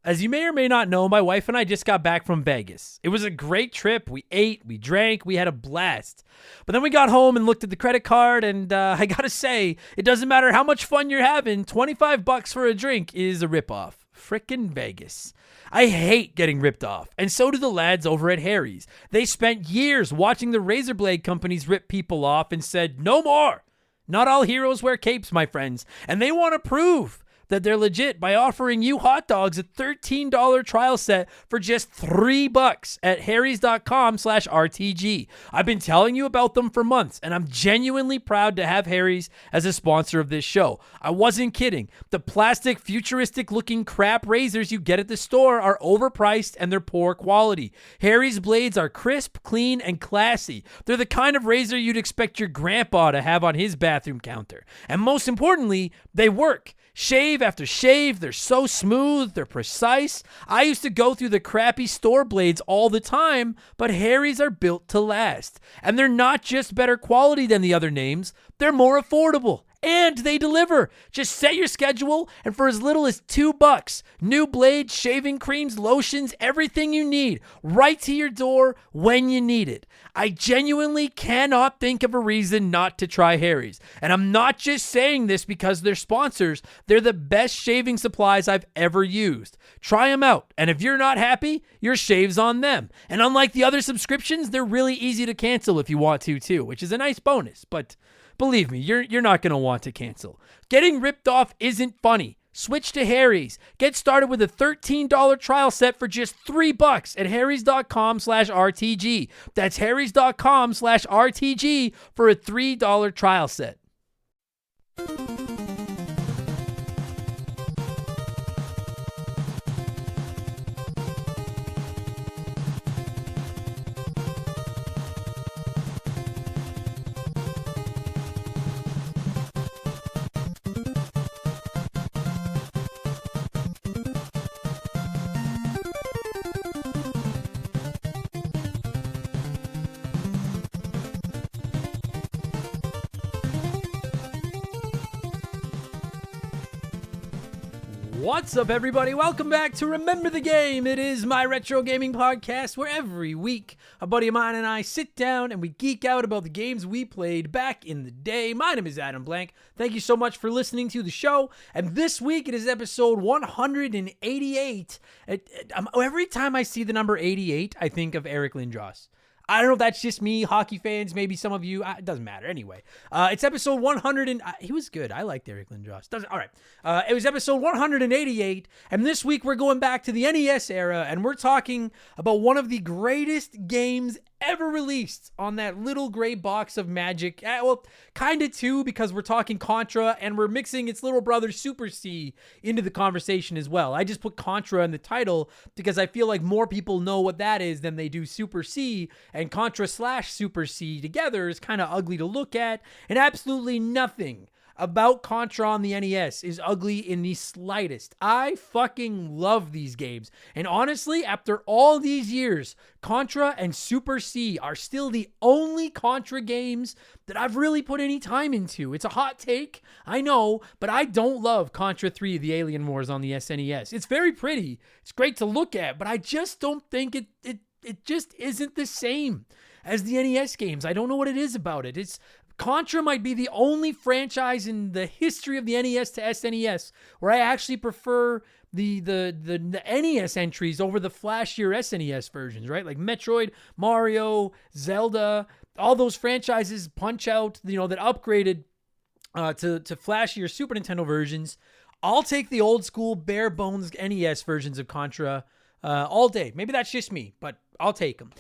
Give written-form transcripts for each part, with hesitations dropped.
As you may or may not know, my wife and I just got back from Vegas. It was a great trip. We ate, we drank, we had a blast. But then we got home and looked at the credit card, and I gotta say, it doesn't matter how much fun you're having, $25 for a drink is a ripoff. Frickin' Vegas. I hate getting ripped off, and so do the lads over at Harry's. They spent years watching the razor blade companies rip people off and said, no more. Not all heroes wear capes, my friends, and they want to prove that they're legit by offering you hot dogs a $13 trial set for just $3 at harrys.com/RTG. I've been telling you about them for months, and I'm genuinely proud to have Harry's as a sponsor of this show. I wasn't kidding. The plastic, futuristic-looking crap razors you get at the store are overpriced and they're poor quality. Harry's blades are crisp, clean, and classy. They're the kind of razor you'd expect your grandpa to have on his bathroom counter. And most importantly, they work. Shave after shave, they're so smooth, they're precise. I used to go through the crappy store blades all the time, but Harry's are built to last. And they're not just better quality than the other names, they're more affordable. And they deliver. Just set your schedule, and for as little as $2, new blades, shaving creams, lotions, everything you need, right to your door when you need it. I genuinely cannot think of a reason not to try Harry's. And I'm not just saying this because they're sponsors. They're the best shaving supplies I've ever used. Try them out, and if you're not happy, your shave's on them. And unlike the other subscriptions, they're really easy to cancel if you want to too, which is a nice bonus, but believe me, you're not going to want to cancel. Getting ripped off isn't funny. Switch to Harry's. Get started with a $13 trial set for just $3 at harrys.com/RTG. That's harrys.com/RTG for a $3 trial set. What's up, everybody? Welcome back to Remember the Game. It is my retro gaming podcast where every week a buddy of mine and I sit down and we geek out about the games we played back in the day. My name is Adam Blank. Thank you so much for listening to the show. And this week it is episode 188. Every time I see the number 88, I think of Eric Lindros. I don't know if that's just me, hockey fans, maybe some of you. It doesn't matter. Anyway, it's episode 100 and he was good. I liked Eric Lindros. All right. It was episode 188, and this week we're going back to the NES era, and we're talking about one of the greatest games ever released on that little gray box of magic. Well, kind of too, because we're talking Contra, and we're mixing its little brother Super C into the conversation as well. I just put Contra in the title because I feel like more people know what that is than they do Super C, and Contra/Super C together is kind of ugly to look at, and absolutely nothing about Contra on the NES is ugly in the slightest. I fucking love these games. And honestly, after all these years, Contra and Super C are still the only Contra games that I've really put any time into. It's a hot take, I know, but I don't love Contra 3, The Alien Wars on the SNES. It's very pretty. It's great to look at, but I just don't think it just isn't the same as the NES games. I don't know what it is about it. Contra might be the only franchise in the history of the NES to SNES where I actually prefer the NES entries over the flashier SNES versions, right? Like Metroid, Mario, Zelda, all those franchises Punch-Out, that upgraded to flashier Super Nintendo versions. I'll take the old school bare bones NES versions of Contra all day. Maybe that's just me, but I'll take them.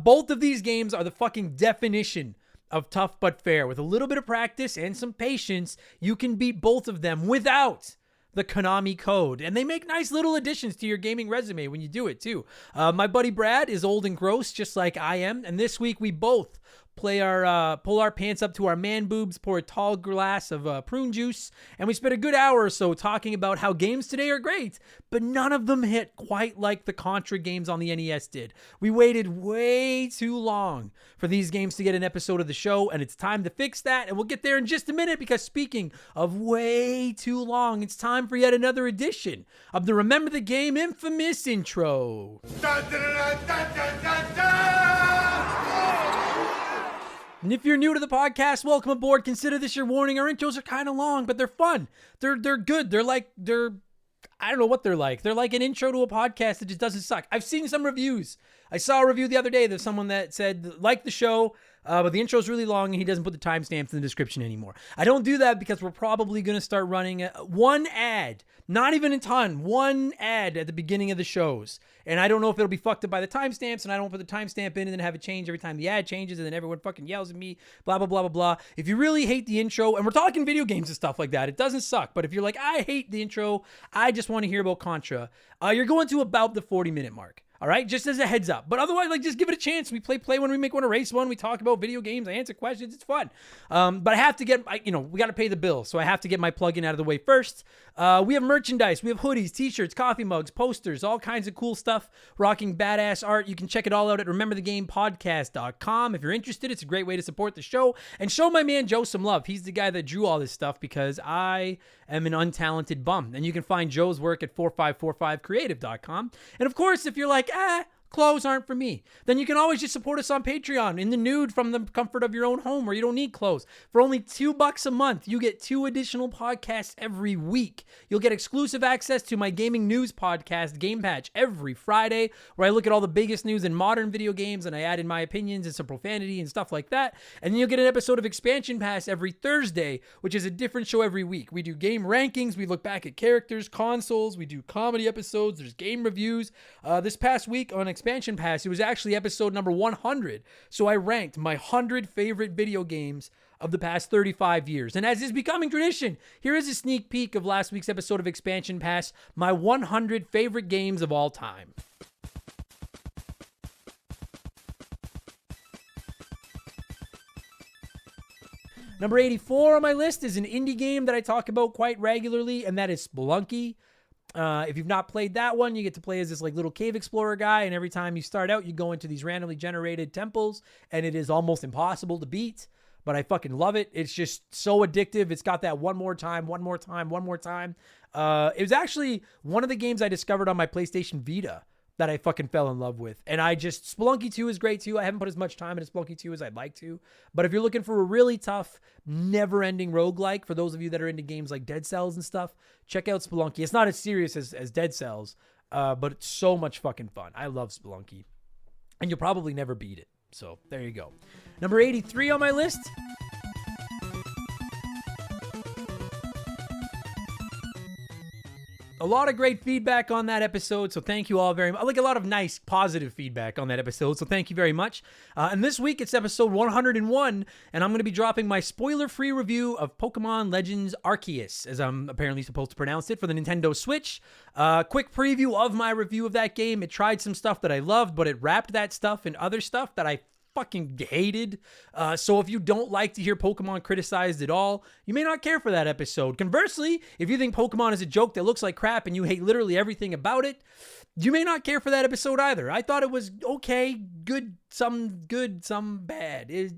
Both of these games are the fucking definition of tough but fair. With a little bit of practice and some patience, you can beat both of them without the Konami code. And they make nice little additions to your gaming resume when you do it too. My buddy Brad is old and gross, just like I am. And this week we both pull our pants up to our man boobs, pour a tall glass of prune juice, and we spent a good hour or so talking about how games today are great, but none of them hit quite like the Contra games on the NES did. We waited way too long for these games to get an episode of the show, and it's time to fix that, and we'll get there in just a minute, because speaking of way too long, it's time for yet another edition of the Remember the Game infamous intro. Dun, dun, dun, dun, dun, dun, dun. And if you're new to the podcast, welcome aboard. Consider this your warning. Our intros are kind of long, but they're fun. They're good. I don't know what they're like. They're like an intro to a podcast that just doesn't suck. I've seen some reviews. I saw a review the other day. There's someone that said, like the show, but the intro's really long and he doesn't put the timestamps in the description anymore. I don't do that because we're probably going to start running one ad, not even a ton, one ad at the beginning of the shows. And I don't know if it'll be fucked up by the timestamps, and I don't put the timestamp in and then have it change every time the ad changes, and then everyone fucking yells at me, blah, blah, blah, blah, blah. If you really hate the intro, and we're talking video games and stuff like that, it doesn't suck. But if you're like, I hate the intro, I just want to hear about Contra, you're going to about the 40-minute mark. All right, just as a heads up. But otherwise, just give it a chance. We play when we make one, erase one. We talk about video games. I answer questions. It's fun. But I have to get, we got to pay the bill. So I have to get my plug-in out of the way first. We have merchandise. We have hoodies, t-shirts, coffee mugs, posters, all kinds of cool stuff, rocking badass art. You can check it all out at rememberthegamepodcast.com. If you're interested, it's a great way to support the show and show my man Joe some love. He's the guy that drew all this stuff because I am an untalented bum. And you can find Joe's work at 4545creative.com. And of course, if you're like, clothes aren't for me, then you can always just support us on Patreon in the nude from the comfort of your own home where you don't need clothes. For only $2 a month, you get 2 additional podcasts every week. You'll get exclusive access to my gaming news podcast, Game Patch, every Friday, where I look at all the biggest news in modern video games and I add in my opinions and some profanity and stuff like that. And then you'll get an episode of Expansion Pass every Thursday, which is a different show every week. We do game rankings, we look back at characters, consoles, we do comedy episodes, there's game reviews. This past week on Expansion Pass, it was actually episode number 100. So I ranked my 100 favorite video games of the past 35 years. And as is becoming tradition, here is a sneak peek of last week's episode of Expansion Pass, my 100 favorite games of all time. Number 84 on my list is an indie game that I talk about quite regularly, and that is Spelunky. If you've not played that one, you get to play as this little cave explorer guy, and every time you start out, you go into these randomly generated temples, and it is almost impossible to beat, but I fucking love it. It's just so addictive. It's got that one more time. It was actually one of the games I discovered on my PlayStation Vita that I fucking fell in love with. And Spelunky 2 is great too. I haven't put as much time into Spelunky 2 as I'd like to. But if you're looking for a really tough, never-ending roguelike, for those of you that are into games like Dead Cells and stuff, check out Spelunky. It's not as serious as Dead Cells, but it's so much fucking fun. I love Spelunky. And you'll probably never beat it. So there you go. Number 83 on my list. A lot of great feedback on that episode, so thank you all very much. Like a lot of nice, positive feedback on that episode, so thank you very much. And this week, it's episode 101, and I'm going to be dropping my spoiler-free review of Pokemon Legends Arceus, as I'm apparently supposed to pronounce it, for the Nintendo Switch. Quick preview of my review of that game. It tried some stuff that I loved, but it wrapped that stuff in other stuff that I fucking hated. So if you don't like to hear Pokemon criticized at all, you may not care for that episode. Conversely, if you think Pokemon is a joke that looks like crap and you hate literally everything about it, you may not care for that episode either. I thought it was okay, good, some bad. It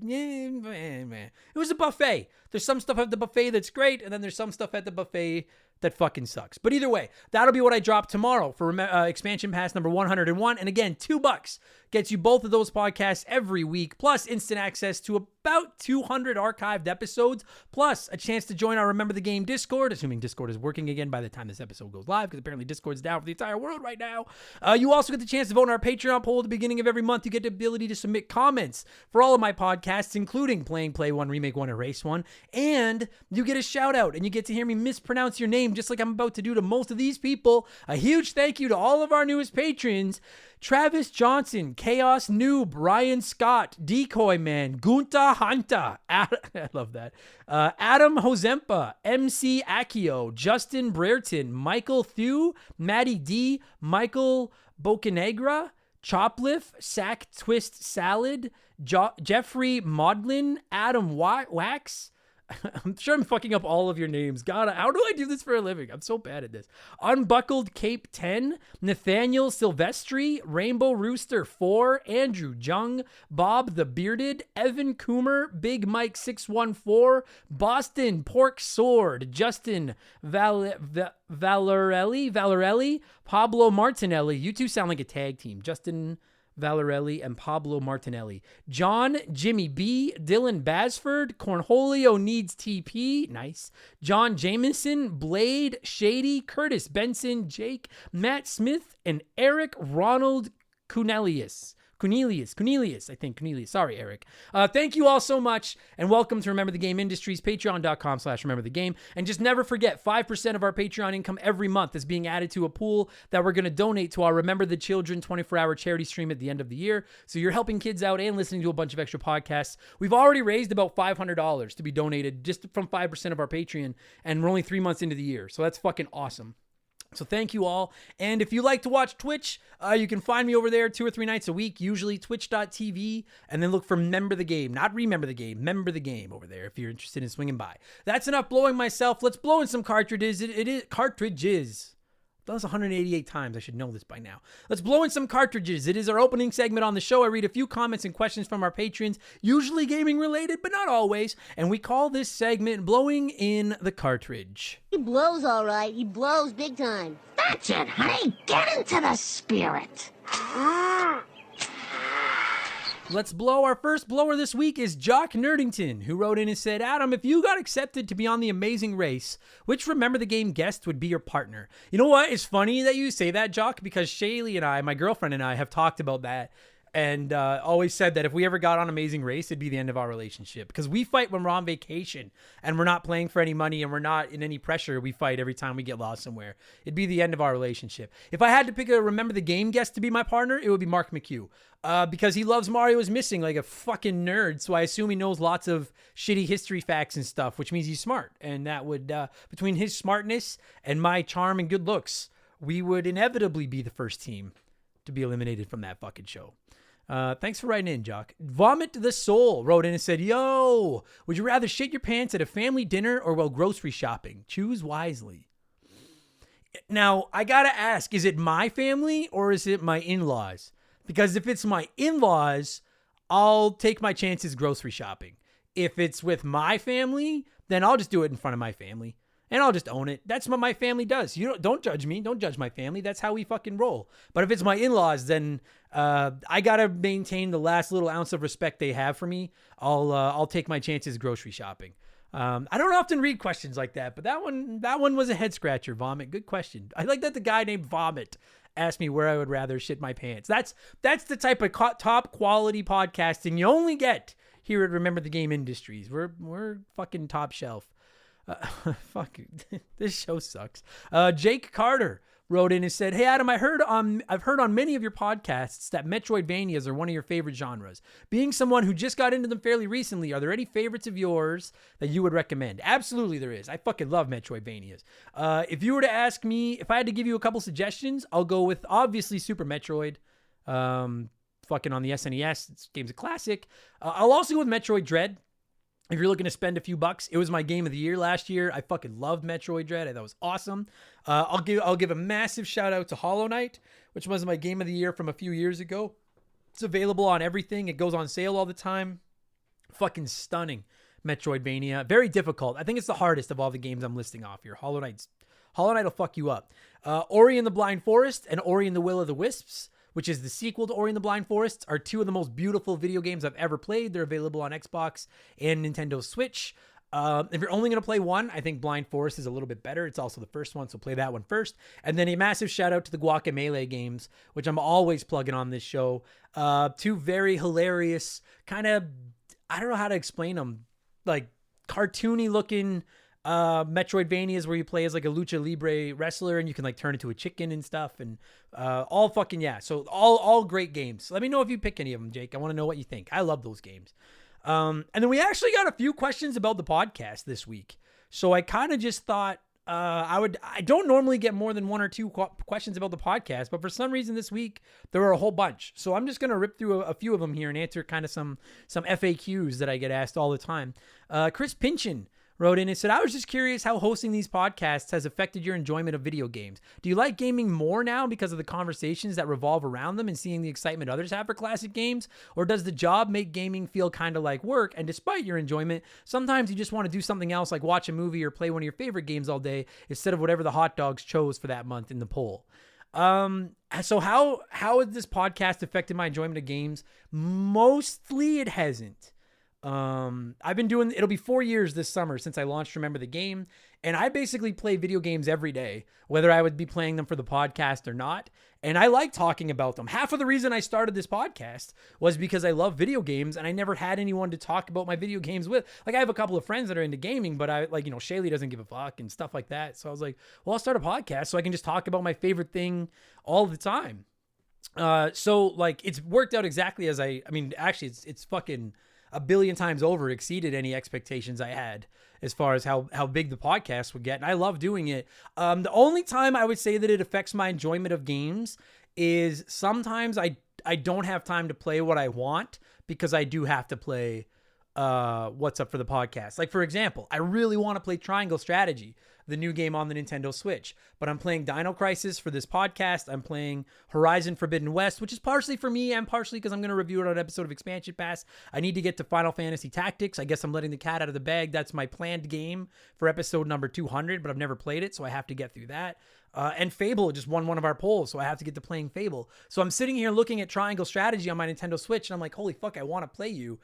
was a buffet. There's some stuff at the buffet that's great, and then there's some stuff at the buffet that fucking sucks. But either way, that'll be what I drop tomorrow for Expansion Pass number 101. And again, $2 gets you both of those podcasts every week, plus instant access to about 200 archived episodes, plus a chance to join our Remember the Game Discord, assuming Discord is working again by the time this episode goes live, because apparently Discord's down for the entire world right now. You also get the chance to vote in our Patreon poll at the beginning of every month. You get the ability to submit comments for all of my podcasts, including Playing Play 1, Remake 1, Erase 1, and you get a shout out, and you get to hear me mispronounce your name just like I'm about to do to most of these people. A huge thank you to all of our newest patrons: Travis Johnson, Chaos Noob, Ryan Scott, Decoy Man, Gunta Hanta, I love that, Adam Hozempa, MC Akio, Justin Brereton, Michael Thew, Maddie D, Michael Bocanegra, Chopliff, Sack Twist Salad, Jeffrey Maudlin, Adam Wax. I'm sure I'm fucking up all of your names. God, how do I do this for a living? I'm so bad at this. Unbuckled Cape 10, Nathaniel Silvestri, Rainbow Rooster 4, Andrew Jung, Bob the Bearded, Evan Coomer, Big Mike 614, Boston Pork Sword, Justin Valerelli, Pablo Martinelli. You two sound like a tag team. Justin Valerelli and Pablo Martinelli. John, Jimmy B, Dylan Basford, Cornholio Needs TP, nice. John Jameson, Blade, Shady, Curtis Benson, Jake, Matt Smith, and Eric Ronald Cornelius. Sorry, Eric. Thank you all so much, and welcome to Remember the Game Industries, patreon.com/remember the game. And just never forget, 5% of our Patreon income every month is being added to a pool that we're going to donate to our Remember the Children 24-hour charity stream at the end of the year. So you're helping kids out and listening to a bunch of extra podcasts. We've already raised about $500 to be donated just from 5% of our Patreon, and we're only 3 months into the year. So that's fucking awesome. So thank you all. And if you like to watch Twitch, you can find me over there 2 or 3 nights a week, usually twitch.tv, and then look for Member the Game, not Remember the Game, Member the Game over there if you're interested in swinging by. That's enough blowing myself. Let's blow in some cartridges. It is cartridges. That was 188 times. I should know this by now. Let's blow in some cartridges. It is our opening segment on the show. I read a few comments and questions from our patrons, usually gaming related, but not always. And we call this segment Blowing in the Cartridge. He blows all right. He blows big time. That's it, honey. Get into the spirit. Let's blow. Our first blower this week is Jock Nerdington, who wrote in and said, Adam, if you got accepted to be on The Amazing Race, which Remember the Game guest would be your partner? You know what? It's funny that you say that, Jock, because Shaylee and I, my girlfriend and I, have talked about that and always said that if we ever got on Amazing Race, it'd be the end of our relationship. Because we fight when we're on vacation and we're not playing for any money and we're not in any pressure. We fight every time we get lost somewhere. It'd be the end of our relationship. If I had to pick a Remember the Game guest to be my partner, it would be Mark McHugh. Because he loves Mario is Missing like a fucking nerd. So I assume he knows lots of shitty history facts and stuff, which means he's smart. And that would, between his smartness and my charm and good looks, we would inevitably be the first team to be eliminated from that fucking show. Thanks for writing in, Jock. Vomit the Soul wrote in and said, yo, would you rather shit your pants at a family dinner or while grocery shopping? Choose wisely. Now, I gotta ask, is it my family or is it my in-laws? Because if it's my in-laws, I'll take my chances grocery shopping. If it's with my family, then I'll just do it in front of my family. And I'll just own it. That's what my family does. You don't judge me. Don't judge my family. That's how we fucking roll. But if it's my in-laws, then I gotta maintain the last little ounce of respect they have for me. I'll take my chances grocery shopping. I don't often read questions like that, but that one was a head scratcher. Vomit. Good question. I like that the guy named Vomit asked me where I would rather shit my pants. That's the type of top quality podcasting you only get here at Remember the Game Industries. We're fucking top shelf. Fuck, this show sucks. Jake Carter wrote in and said, hey, Adam, I've heard on many of your podcasts that Metroidvanias are one of your favorite genres. Being someone who just got into them fairly recently, are there any favorites of yours that you would recommend? Absolutely there is. I fucking love Metroidvanias. If you were to ask me, if I had to give you a couple suggestions, I'll go with obviously Super Metroid. Fucking on the SNES, this game's a classic. I'll also go with Metroid Dread. If you're looking to spend a few bucks, it was my game of the year last year. I fucking loved Metroid Dread. I thought it was awesome. I'll give a massive shout out to Hollow Knight, which was my game of the year from a few years ago. It's available on everything. It goes on sale all the time. Fucking stunning Metroidvania. Very difficult. I think it's the hardest of all the games I'm listing off here. Hollow Knight will fuck you up. Ori and the Blind Forest and Ori and the Will of the Wisps, which is the sequel to Ori and the Blind Forest, are two of the most beautiful video games I've ever played. They're available on Xbox and Nintendo Switch. If you're only going to play one, I think Blind Forest is a little bit better. It's also the first one, so play that one first. And then a massive shout out to the Guacamelee games, which I'm always plugging on this show. Two very hilarious, kind of, I don't know how to explain them, like cartoony looking Metroidvanias where you play as like a lucha libre wrestler and you can like turn into a chicken and stuff, and all fucking yeah. So all great games. Let me know if you pick any of them, Jake. I want to know what you think. I love those games. And then we actually got a few questions about the podcast this week. So I kind of just thought I don't normally get more than one or two questions about the podcast, but for some reason this week there were a whole bunch. So I'm just going to rip through a few of them here and answer kind of some FAQs that I get asked all the time. Chris Pinchin wrote in and said, I was just curious how hosting these podcasts has affected your enjoyment of video games. Do you like gaming more now because of the conversations that revolve around them and seeing the excitement others have for classic games? Or does the job make gaming feel kind of like work? And despite your enjoyment, sometimes you just want to do something else like watch a movie or play one of your favorite games all day instead of whatever the hot dogs chose for that month in the poll. So how has this podcast affected my enjoyment of games? Mostly it hasn't. I've been doing, it'll be 4 years this summer since I launched Remember the Game, and I basically play video games every day, whether I would be playing them for the podcast or not. And I like talking about them. Half of the reason I started this podcast was because I love video games and I never had anyone to talk about my video games with. Like I have a couple of friends that are into gaming, but Shaylee doesn't give a fuck and stuff like that. So I was like, well, I'll start a podcast so I can just talk about my favorite thing all the time. So like it's worked out exactly as actually it's fucking a billion times over exceeded any expectations I had as far as how big the podcast would get. And I love doing it. The only time I would say that it affects my enjoyment of games is sometimes I don't have time to play what I want because I do have to play what's up for the podcast. Like for example, I really want to play Triangle Strategy, the new game on the Nintendo Switch, but I'm playing Dino Crisis for this podcast. I'm playing Horizon Forbidden West, which is partially for me and partially because I'm going to review it on an episode of Expansion Pass. I need to get to Final Fantasy Tactics. I guess I'm letting the cat out of the bag. That's my planned game for episode number 200, but I've never played it, so I have to get through that. And Fable just won one of our polls, so I have to get to playing Fable. So I'm sitting here looking at Triangle Strategy on my Nintendo Switch, and I'm like, holy fuck, I want to play you.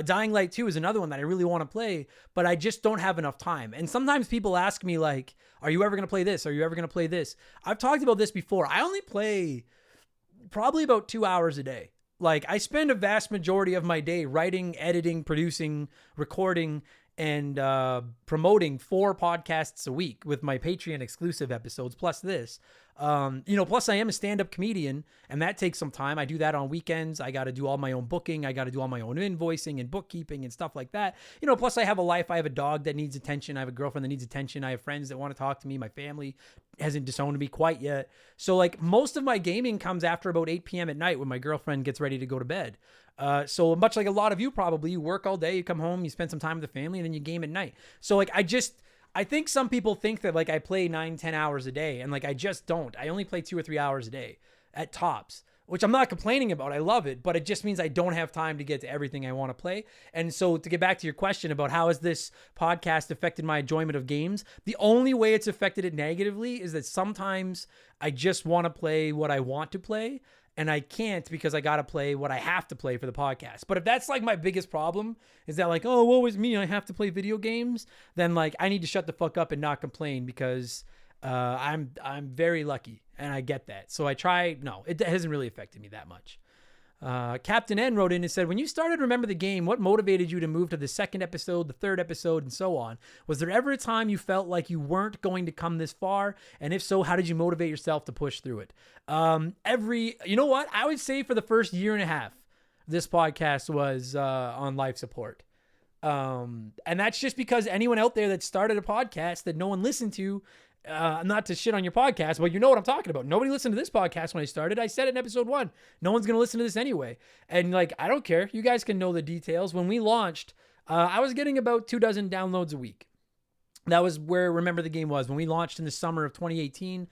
Dying Light 2 is another one that I really want to play, but I just don't have enough time. And sometimes people ask me like, are you ever going to play this? Are you ever going to play this? I've talked about this before. I only play probably about 2 hours a day. Like I spend a vast majority of my day writing, editing, producing, recording, and promoting 4 podcasts a week with my Patreon exclusive episodes, plus this. Plus I am a stand-up comedian, and that takes some time. I do that on weekends. I got to do all my own booking. I got to do all my own invoicing and bookkeeping and stuff like that. Plus I have a life. I have a dog that needs attention. I have a girlfriend that needs attention. I have friends that want to talk to me. My family hasn't disowned me quite yet. So like most of my gaming comes after about 8 p.m. at night when my girlfriend gets ready to go to bed. So much like a lot of you probably, you work all day, you come home, you spend some time with the family, and then you game at night. So like I think some people think that like I play 9-10 hours a day, and like I just don't. I only play 2 or 3 hours a day at tops, which I'm not complaining about. I love it, but it just means I don't have time to get to everything I want to play. And so to get back to your question about how has this podcast affected my enjoyment of games, the only way it's affected it negatively is that sometimes I just want to play what I want to play, and I can't because I got to play what I have to play for the podcast. But if that's like my biggest problem is that like, oh, woe is me, I have to play video games, then like I need to shut the fuck up and not complain because I'm very lucky and I get that. So I try. No, it hasn't really affected me that much. Captain N wrote in and said, when you started Remember the Game, what motivated you to move to the second episode, the third episode, and so on? Was there ever a time you felt like you weren't going to come this far? And if so, how did you motivate yourself to push through it? You know what? I would say for the first year and a half, this podcast was on life support. And that's just because anyone out there that started a podcast that no one listened to, not to shit on your podcast, but you know what I'm talking about. Nobody listened to this podcast when I started. I said it in episode 1. No one's going to listen to this anyway. And like, I don't care. You guys can know the details. When we launched, I was getting about 24 downloads a week. That was where Remember the Game was. When we launched in the summer of 2018,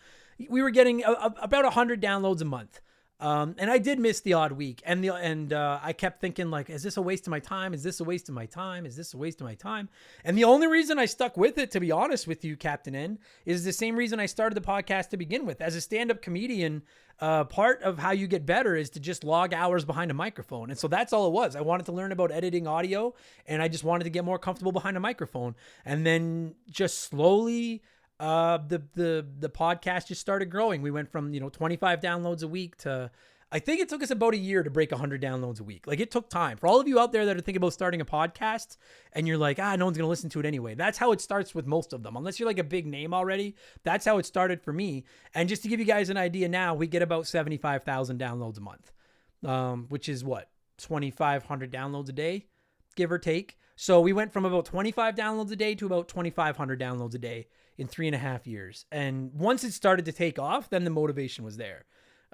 we were getting about 100 downloads a month. And I did miss the odd week, and I kept thinking like, is this a waste of my time? Is this a waste of my time? Is this a waste of my time? And the only reason I stuck with it, to be honest with you, Captain N, is the same reason I started the podcast to begin with. As a stand-up comedian, part of how you get better is to just log hours behind a microphone. And so that's all it was. I wanted to learn about editing audio, and I just wanted to get more comfortable behind a microphone. And then just slowly, the podcast just started growing. We went from 25 downloads a week to, I think it took us about a year to break 100 downloads a week. Like it took time. For all of you out there that are thinking about starting a podcast and you're like, no one's gonna listen to it anyway, that's how it starts with most of them. Unless you're like a big name already, that's how it started for me. And just to give you guys an idea, now we get about 75,000 downloads a month, which is what, 2,500 downloads a day, give or take. So we went from about 25 downloads a day to about 2,500 downloads a day in 3.5 years. And once it started to take off, then the motivation was there.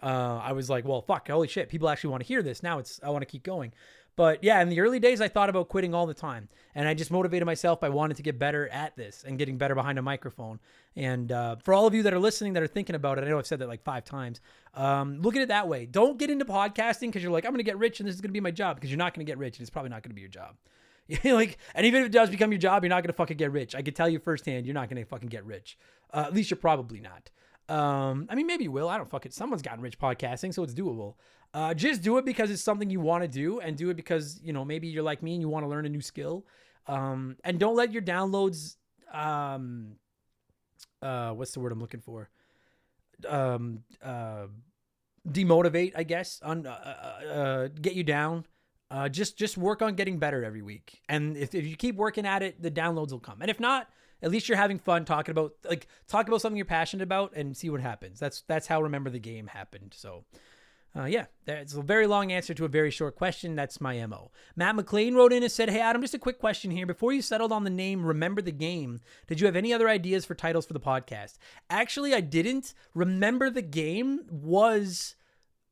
I was like, well, fuck, holy shit, people actually want to hear this. Now I want to keep going. But yeah, in the early days, I thought about quitting all the time. And I just motivated myself by wanting to get better at this and getting better behind a microphone. And for all of you that are listening, that are thinking about it, I know I've said that like 5 times. Look at it that way. Don't get into podcasting because you're like, I'm going to get rich and this is going to be my job, because you're not going to get rich and it's probably not going to be your job. Like, and even if it does become your job, you're not going to fucking get rich. I can tell you firsthand, you're not going to fucking get rich. At least you're probably not. I mean, maybe you will. I don't fucking, someone's gotten rich podcasting, so it's doable. Just do it because it's something you want to do, and do it because, you know, maybe you're like me and you want to learn a new skill. And don't let your downloads, what's the word I'm looking for? Demotivate, I guess, get you down. Just work on getting better every week. And if you keep working at it, the downloads will come. And if not, at least you're having fun talk about something you're passionate about and see what happens. That's how Remember the Game happened. So, yeah, it's a very long answer to a very short question. That's my MO. Matt McLean wrote in and said, hey, Adam, just a quick question here. Before you settled on the name Remember the Game, did you have any other ideas for titles for the podcast? Actually, I didn't. Remember the Game was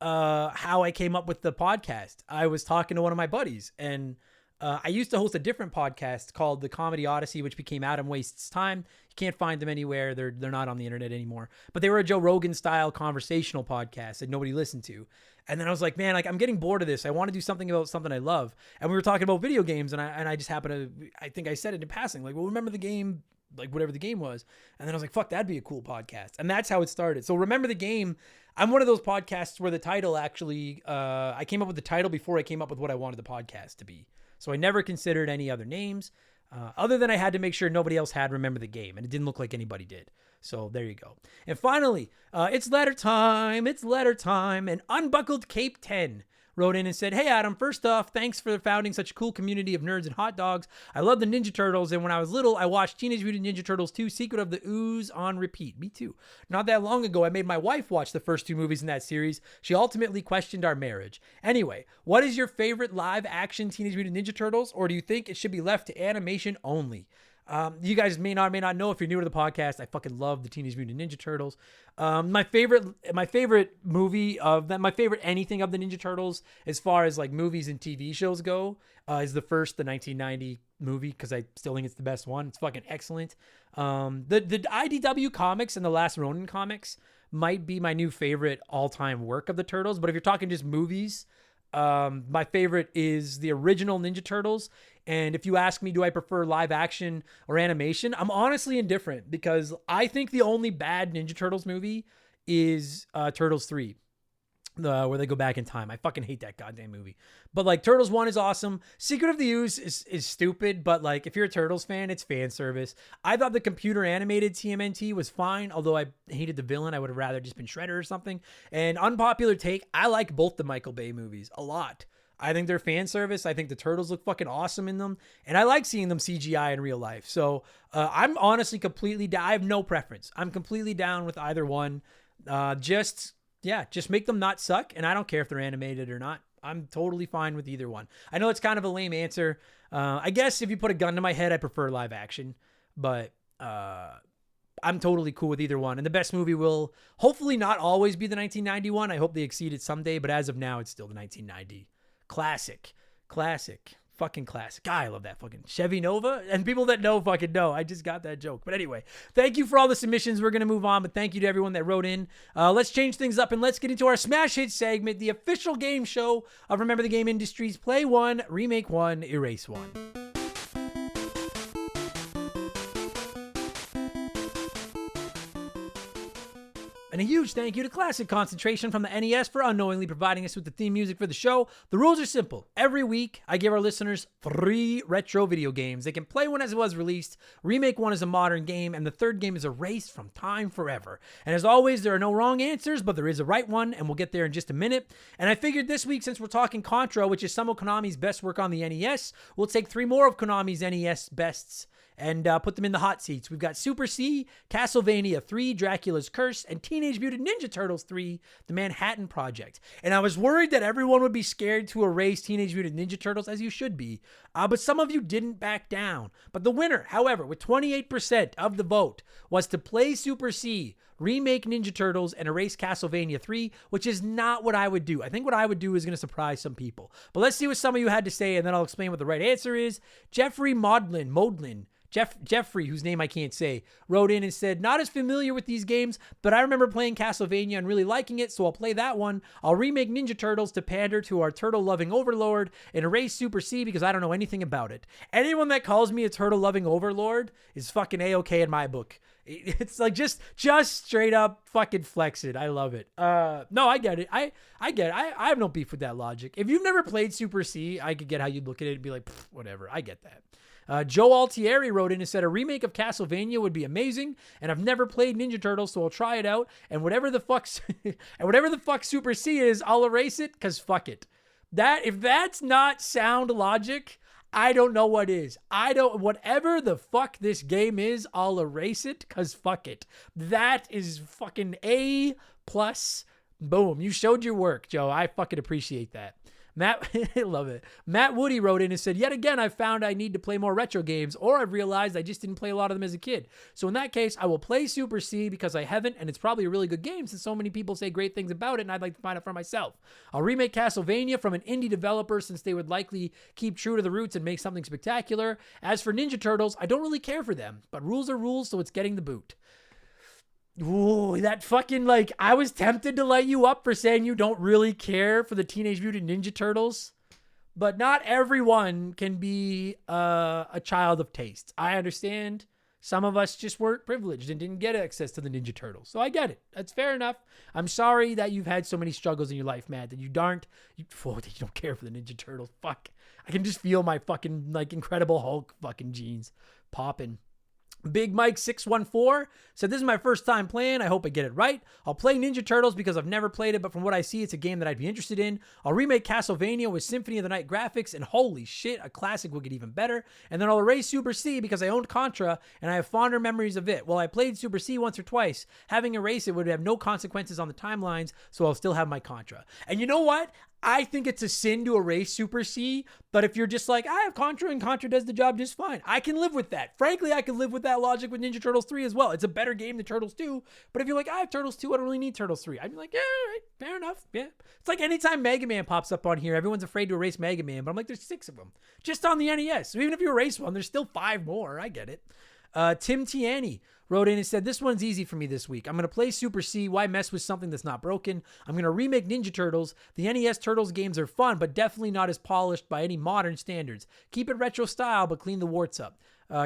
how I came up with the podcast. I was talking to one of my buddies, and I used to host a different podcast called The Comedy Odyssey, which became Adam Wastes Time. You can't find them anywhere. They're not on the internet anymore. But they were a Joe Rogan style conversational podcast that nobody listened to. And then I was like, man, like, I'm getting bored of this. I want to do something about something I love. And we were talking about video games, and I just happened to, I think I said it in passing, like, well, remember the game, like whatever the game was. And then I was like, fuck, that'd be a cool podcast. And that's how it started. So Remember the Game. I'm one of those podcasts where the title actually, I came up with the title before I came up with what I wanted the podcast to be. So I never considered any other names, other than I had to make sure nobody else had Remember the Game, and it didn't look like anybody did. So there you go. And finally, it's letter time. It's letter time. And Unbuckled Cape 10 wrote in and said, hey, Adam, first off, thanks for founding such a cool community of nerds and hot dogs. I love the Ninja Turtles, and when I was little, I watched Teenage Mutant Ninja Turtles 2, Secret of the Ooze on repeat. Me too. Not that long ago, I made my wife watch the first 2 movies in that series. She ultimately questioned our marriage. Anyway, what is your favorite live-action Teenage Mutant Ninja Turtles, or do you think it should be left to animation only? You guys may not know, if you're new to the podcast, I fucking love the Teenage Mutant Ninja Turtles. My favorite movie of them, my favorite anything of the Ninja Turtles, as far as like movies and TV shows go, is the 1990 movie, because I still think it's the best one. It's fucking excellent. The IDW comics and the Last Ronin comics might be my new favorite all-time work of the Turtles. But if you're talking just movies, my favorite is the original Ninja Turtles. And if you ask me, do I prefer live action or animation? I'm honestly indifferent, because I think the only bad Ninja Turtles movie is Turtles 3, where they go back in time. I fucking hate that goddamn movie. But like Turtles 1 is awesome. Secret of the Ooze is stupid, but like if you're a Turtles fan, it's fan service. I thought the computer animated TMNT was fine, although I hated the villain. I would have rather just been Shredder or something. And unpopular take, I like both the Michael Bay movies a lot. I think they're fan service. I think the Turtles look fucking awesome in them. And I like seeing them CGI in real life. So I'm honestly completely down. I have no preference. I'm completely down with either one. Just make them not suck. And I don't care if they're animated or not. I'm totally fine with either one. I know it's kind of a lame answer. I guess if you put a gun to my head, I prefer live action. But I'm totally cool with either one. And the best movie will hopefully not always be the 1991. I hope they exceed it someday. But as of now, it's still the 1990. Classic, fucking classic. God, I love that fucking Chevy Nova. And people that know fucking know. I just got that joke. But anyway, thank you for all the submissions. We're going to move on, but thank you to everyone that wrote in. Let's change things up and let's get into our Smash Hit segment, the official game show of Remember the Game Industries. Play 1, remake 1, erase 1. And a huge thank you to Classic Concentration from the NES for unknowingly providing us with the theme music for the show. The rules are simple. Every week, I give our listeners 3 retro video games. They can play one as it was released, remake one as a modern game, and the third game is erased from time forever. And as always, there are no wrong answers, but there is a right one, and we'll get there in just a minute. And I figured this week, since we're talking Contra, which is some of Konami's best work on the NES, we'll take 3 more of Konami's NES bests and put them in the hot seats. We've got Super C, Castlevania 3, Dracula's Curse, and Teenage Mutant Ninja Turtles 3, The Manhattan Project. And I was worried that everyone would be scared to erase Teenage Mutant Ninja Turtles, as you should be, but some of you didn't back down. But the winner, however, with 28% of the vote, was to play Super C, remake Ninja Turtles, and erase Castlevania 3, which is not what I would do. I think what I would do is going to surprise some people. But let's see what some of you had to say, and then I'll explain what the right answer is. Jeffrey Jeffrey, whose name I can't say, wrote in and said, not as familiar with these games, but I remember playing Castlevania and really liking it, so I'll play that one. I'll remake Ninja Turtles to pander to our turtle-loving overlord and erase Super C because I don't know anything about it. Anyone that calls me a turtle-loving overlord is fucking A-okay in my book. It's like just straight up fucking flex it. I love it. No, I get it. I get it. I have no beef with that logic. If you've never played Super C, I could get how you'd look at it and be like, whatever. I get that. Joe Altieri wrote in and said a remake of Castlevania would be amazing, and I've never played Ninja Turtles, so I'll try it out. And whatever the fuck Super C is, I'll erase it because fuck it. If that's not sound logic, I don't know what is. Whatever the fuck this game is, I'll erase it because fuck it. That is fucking A+. Boom. You showed your work, Joe. I fucking appreciate that. Matt, I love it. Matt Woody wrote in and said, yet again, I found I need to play more retro games, or I've realized I just didn't play a lot of them as a kid. So in that case, I will play Super C because I haven't, and it's probably a really good game since so many people say great things about it, and I'd like to find out for myself. I'll remake Castlevania from an indie developer since they would likely keep true to the roots and make something spectacular. As for Ninja Turtles, I don't really care for them, but rules are rules, so it's getting the boot. Ooh, that fucking, I was tempted to light you up for saying you don't really care for the Teenage Mutant Ninja Turtles, but not everyone can be a child of taste. I understand some of us just weren't privileged and didn't get access to the Ninja Turtles, so I get it. That's fair enough. I'm sorry that you've had so many struggles in your life, Matt, that you don't care for the Ninja Turtles. Fuck. I can just feel my fucking, Incredible Hulk fucking jeans popping. Big Mike 614 said, this is my first time playing. I hope I get it right. I'll play Ninja Turtles because I've never played it, but from what I see, it's a game that I'd be interested in. I'll remake Castlevania with Symphony of the Night graphics, and holy shit, a classic will get even better. And then I'll erase Super C because I owned Contra, and I have fonder memories of it. Well, I played Super C once or twice. Having erased it would have no consequences on the timelines, so I'll still have my Contra. And you know what? I think it's a sin to erase Super C, but if you're just like, I have Contra and Contra does the job just fine, I can live with that. Frankly, I can live with that logic with Ninja Turtles 3 as well. It's a better game than Turtles 2, but if you're like, I have Turtles 2, I don't really need Turtles 3. I'd be like, yeah, all right, fair enough, yeah. It's like anytime Mega Man pops up on here, everyone's afraid to erase Mega Man, but I'm like, there's 6 of them, just on the NES. So even if you erase one, there's still 5 more. I get it. Tim Tiani wrote in and said, this one's easy for me this week. I'm going to play Super C. Why mess with something that's not broken? I'm going to remake Ninja Turtles. The NES Turtles games are fun, but definitely not as polished by any modern standards. Keep it retro style, but clean the warts up.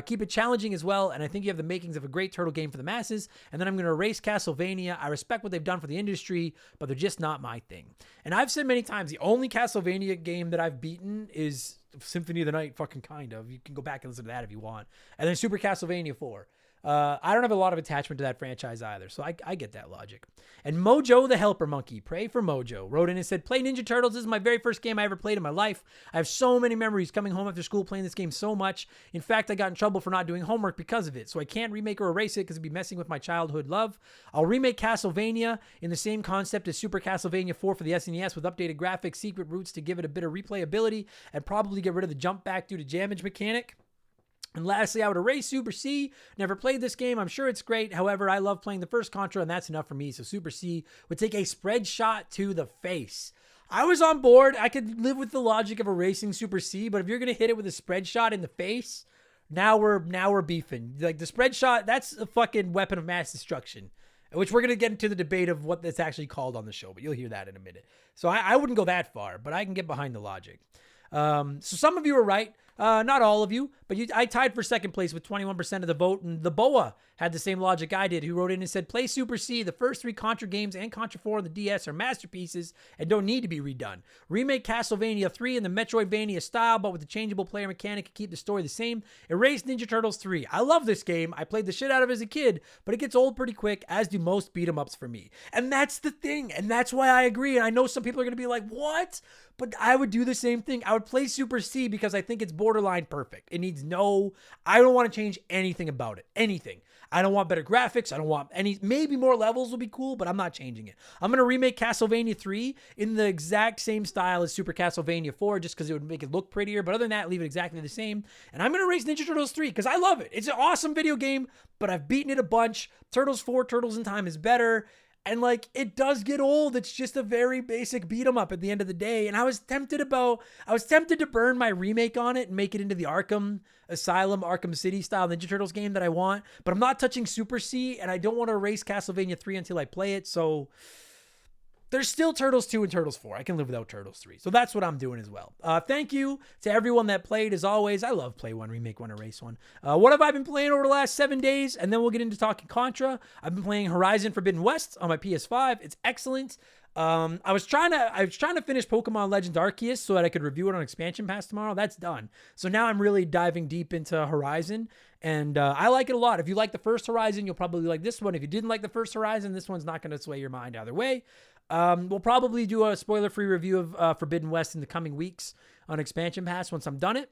Keep it challenging as well, and I think you have the makings of a great turtle game for the masses. And then I'm going to erase Castlevania. I respect what they've done for the industry, but they're just not my thing. And I've said many times, the only Castlevania game that I've beaten is Symphony of the Night, fucking kind of. You can go back and listen to that if you want. And then Super Castlevania 4. I don't have a lot of attachment to that franchise either, so I get that logic. And Mojo the Helper Monkey, pray for Mojo, wrote in and said, play Ninja Turtles. This is my very first game I ever played in my life. I have so many memories coming home after school playing this game so much. In fact, I got in trouble for not doing homework because of it, so I can't remake or erase it because it'd be messing with my childhood love. I'll remake Castlevania in the same concept as Super Castlevania 4 for the SNES with updated graphics, secret routes to give it a bit of replayability, and probably get rid of the jump back due to damage mechanic. And lastly, I would erase Super C. Never played this game. I'm sure it's great. However, I love playing the first Contra, and that's enough for me. So Super C would take a spread shot to the face. I was on board. I could live with the logic of erasing Super C, but if you're going to hit it with a spread shot in the face, now we're beefing. Like the spread shot, that's a fucking weapon of mass destruction, which we're going to get into the debate of what that's actually called on the show, but you'll hear that in a minute. So I wouldn't go that far, but I can get behind the logic. So some of you are right. Not all of you, but I tied for second place with 21% of the vote, and the Boa had the same logic I did, who wrote in and said, play Super C. The first 3 Contra games and Contra 4 on the DS are masterpieces and don't need to be redone. Remake Castlevania 3 in the Metroidvania style, but with the changeable player mechanic to keep the story the same. Erase Ninja Turtles 3. I love this game. I played the shit out of it as a kid, but it gets old pretty quick, as do most beat-em-ups for me. And that's the thing, and that's why I agree, and I know some people are going to be like, what? But I would do the same thing. I would play Super C because I think it's boring borderline perfect. I don't want to change anything about it. Anything. I don't want better graphics. I don't want maybe more levels would be cool, but I'm not changing it. I'm going to remake Castlevania 3 in the exact same style as Super Castlevania 4 just because it would make it look prettier. But other than that, leave it exactly the same. And I'm going to race Ninja Turtles 3 because I love it. It's an awesome video game, but I've beaten it a bunch. Turtles 4, Turtles in Time is better. And like, it does get old. It's just a very basic beat 'em up at the end of the day. And I was tempted to burn my remake on it and make it into the Arkham Asylum, Arkham City style Ninja Turtles game that I want. But I'm not touching Super C, and I don't want to erase Castlevania 3 until I play it. So there's still Turtles 2 and Turtles 4. I can live without Turtles 3. So that's what I'm doing as well. Thank you to everyone that played. As always, I love Play 1, Remake 1, Erase 1. What have I been playing over the last 7 days? And then we'll get into talking Contra. I've been playing Horizon Forbidden West on my PS5. It's excellent. I was trying to finish Pokemon Legends Arceus so that I could review it on Expansion Pass tomorrow. That's done. So now I'm really diving deep into Horizon, and I like it a lot. If you like the first Horizon, you'll probably like this one. If you didn't like the first Horizon, this one's not going to sway your mind either way. We'll probably do a spoiler-free review of Forbidden West in the coming weeks on Expansion Pass once I'm done it.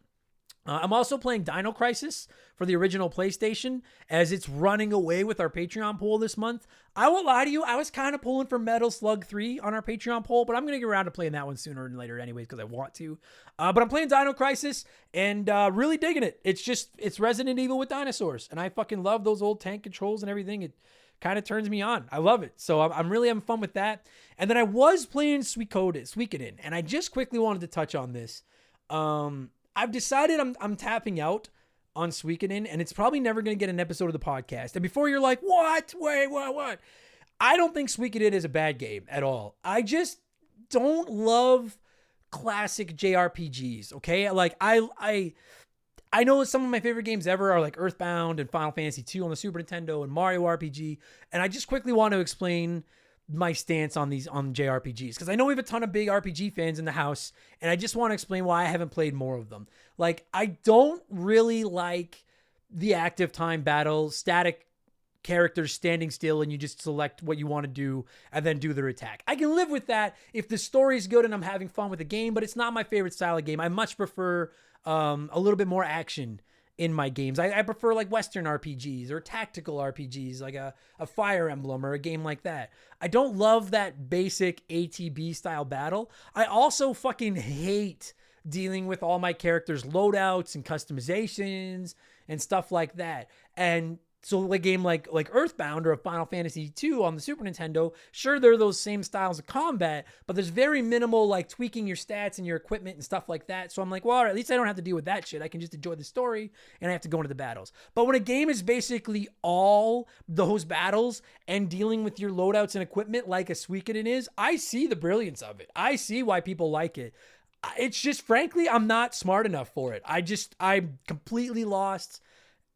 I'm also playing Dino Crisis for the original PlayStation as it's running away with our Patreon poll this month. I won't lie to you, I was kind of pulling for Metal Slug 3 on our Patreon poll, but I'm going to get around to playing that one sooner than later anyways because I want to. But I'm playing Dino Crisis and really digging it. It's Resident Evil with dinosaurs, and I fucking love those old tank controls and everything. It kind of turns me on. I love it. So I'm really having fun with that. And then I was playing Suikoden, and I just quickly wanted to touch on this. I've decided I'm tapping out on Suikoden, and it's probably never going to get an episode of the podcast. And before you're like, what? Wait, what? I don't think Suikoden is a bad game at all. I just don't love classic JRPGs, okay? Like, I know some of my favorite games ever are like Earthbound and Final Fantasy II on the Super Nintendo and Mario RPG, and I just quickly want to explain my stance on JRPGs because I know we have a ton of big RPG fans in the house, and I just want to explain why I haven't played more of them. Like, I don't really like the active time battle, static characters standing still and you just select what you want to do and then do their attack. I can live with that if the story's good and I'm having fun with the game, but it's not my favorite style of game. I much prefer a little bit more action in my games. I prefer like Western RPGs or tactical RPGs, like a Fire Emblem or a game like that. I don't love that basic ATB style battle. I also fucking hate dealing with all my characters' loadouts and customizations and stuff like that. And so a game like Earthbound or a Final Fantasy II on the Super Nintendo, sure, there are those same styles of combat, but there's very minimal like tweaking your stats and your equipment and stuff like that. So I'm like, well, at least I don't have to deal with that shit. I can just enjoy the story and I have to go into the battles. But when a game is basically all those battles and dealing with your loadouts and equipment like a Suikoden is, I see the brilliance of it. I see why people like it. It's just, frankly, I'm not smart enough for it. I'm completely lost.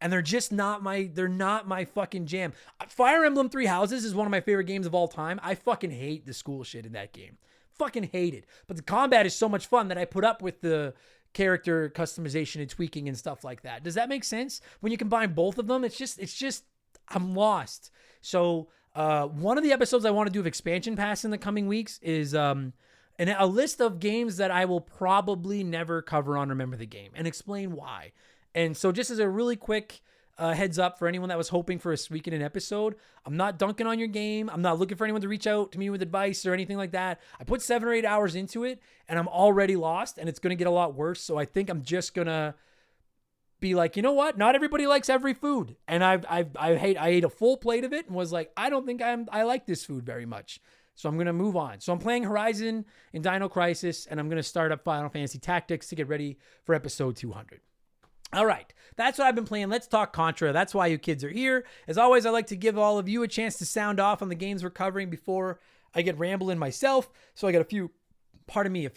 And they're not my fucking jam. Fire Emblem Three Houses is one of my favorite games of all time. I fucking hate the school shit in that game. Fucking hate it. But the combat is so much fun that I put up with the character customization and tweaking and stuff like that. Does that make sense? When you combine both of them, it's just, I'm lost. So one of the episodes I want to do of Expansion Pass in the coming weeks is a list of games that I will probably never cover on Remember the Game and explain why. And so just as a really quick heads up for anyone that was hoping for a Suikoden episode, I'm not dunking on your game. I'm not looking for anyone to reach out to me with advice or anything like that. I put 7 or 8 hours into it and I'm already lost and it's going to get a lot worse. So I think I'm just going to be like, you know what? Not everybody likes every food. And I ate a full plate of it and was like, I don't think I like this food very much. So I'm going to move on. So I'm playing Horizon and Dino Crisis and I'm going to start up Final Fantasy Tactics to get ready for episode 200. All right, that's what I've been playing. Let's talk Contra. That's why you kids are here. As always, I like to give all of you a chance to sound off on the games we're covering before I get rambling myself. So I got a few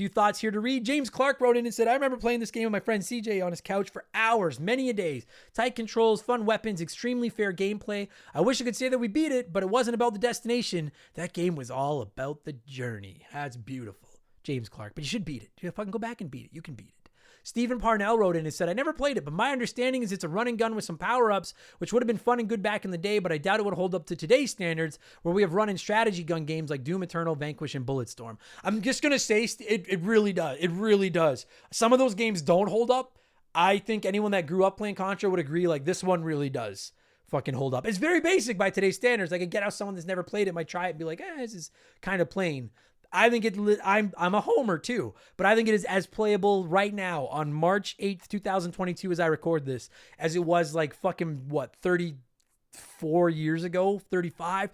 thoughts here to read. James Clark wrote in and said, I remember playing this game with my friend CJ on his couch for hours, many a days. Tight controls, fun weapons, extremely fair gameplay. I wish I could say that we beat it, but it wasn't about the destination. That game was all about the journey. That's beautiful, James Clark. But you should beat it. You fucking go back and beat it. You can beat it. Stephen Parnell wrote in and said, I never played it, but my understanding is it's a run and gun with some power-ups, which would have been fun and good back in the day, but I doubt it would hold up to today's standards, where we have run and strategy gun games like Doom Eternal, Vanquish, and Bulletstorm. I'm just going to say it really does. It really does. Some of those games don't hold up. I think anyone that grew up playing Contra would agree, like, this one really does fucking hold up. It's very basic by today's standards. I can get how someone that's never played it might try it and be like, this is kind of plain. I think I'm a homer too, but I think it is as playable right now on March 8th, 2022, as I record this, as it was like fucking, 34 years ago, 35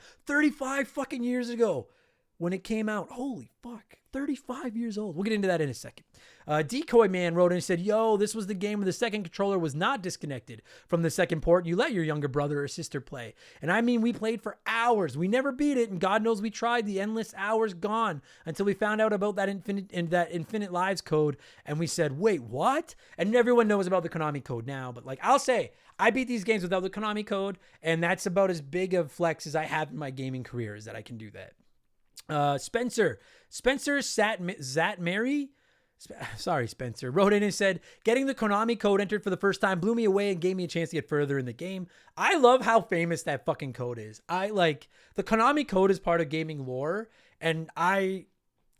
fucking years ago when it came out. Holy fuck, 35 years old. We'll get into that in a second. Decoy Man wrote in and said, yo, this was the game where the second controller was not disconnected from the second port. You let your younger brother or sister play. And I mean, we played for hours. We never beat it. And God knows we tried. The endless hours gone until we found out about that infinite lives code. And we said, wait, what? And everyone knows about the Konami code now. But like, I'll say, I beat these games without the Konami code. And that's about as big of flex as I have in my gaming career, is that I can do that. Spencer Zatmary. Sorry, Spencer, wrote in and said, getting the Konami code entered for the first time blew me away and gave me a chance to get further in the game. I love how famous that fucking code is. The Konami code is part of gaming lore, and I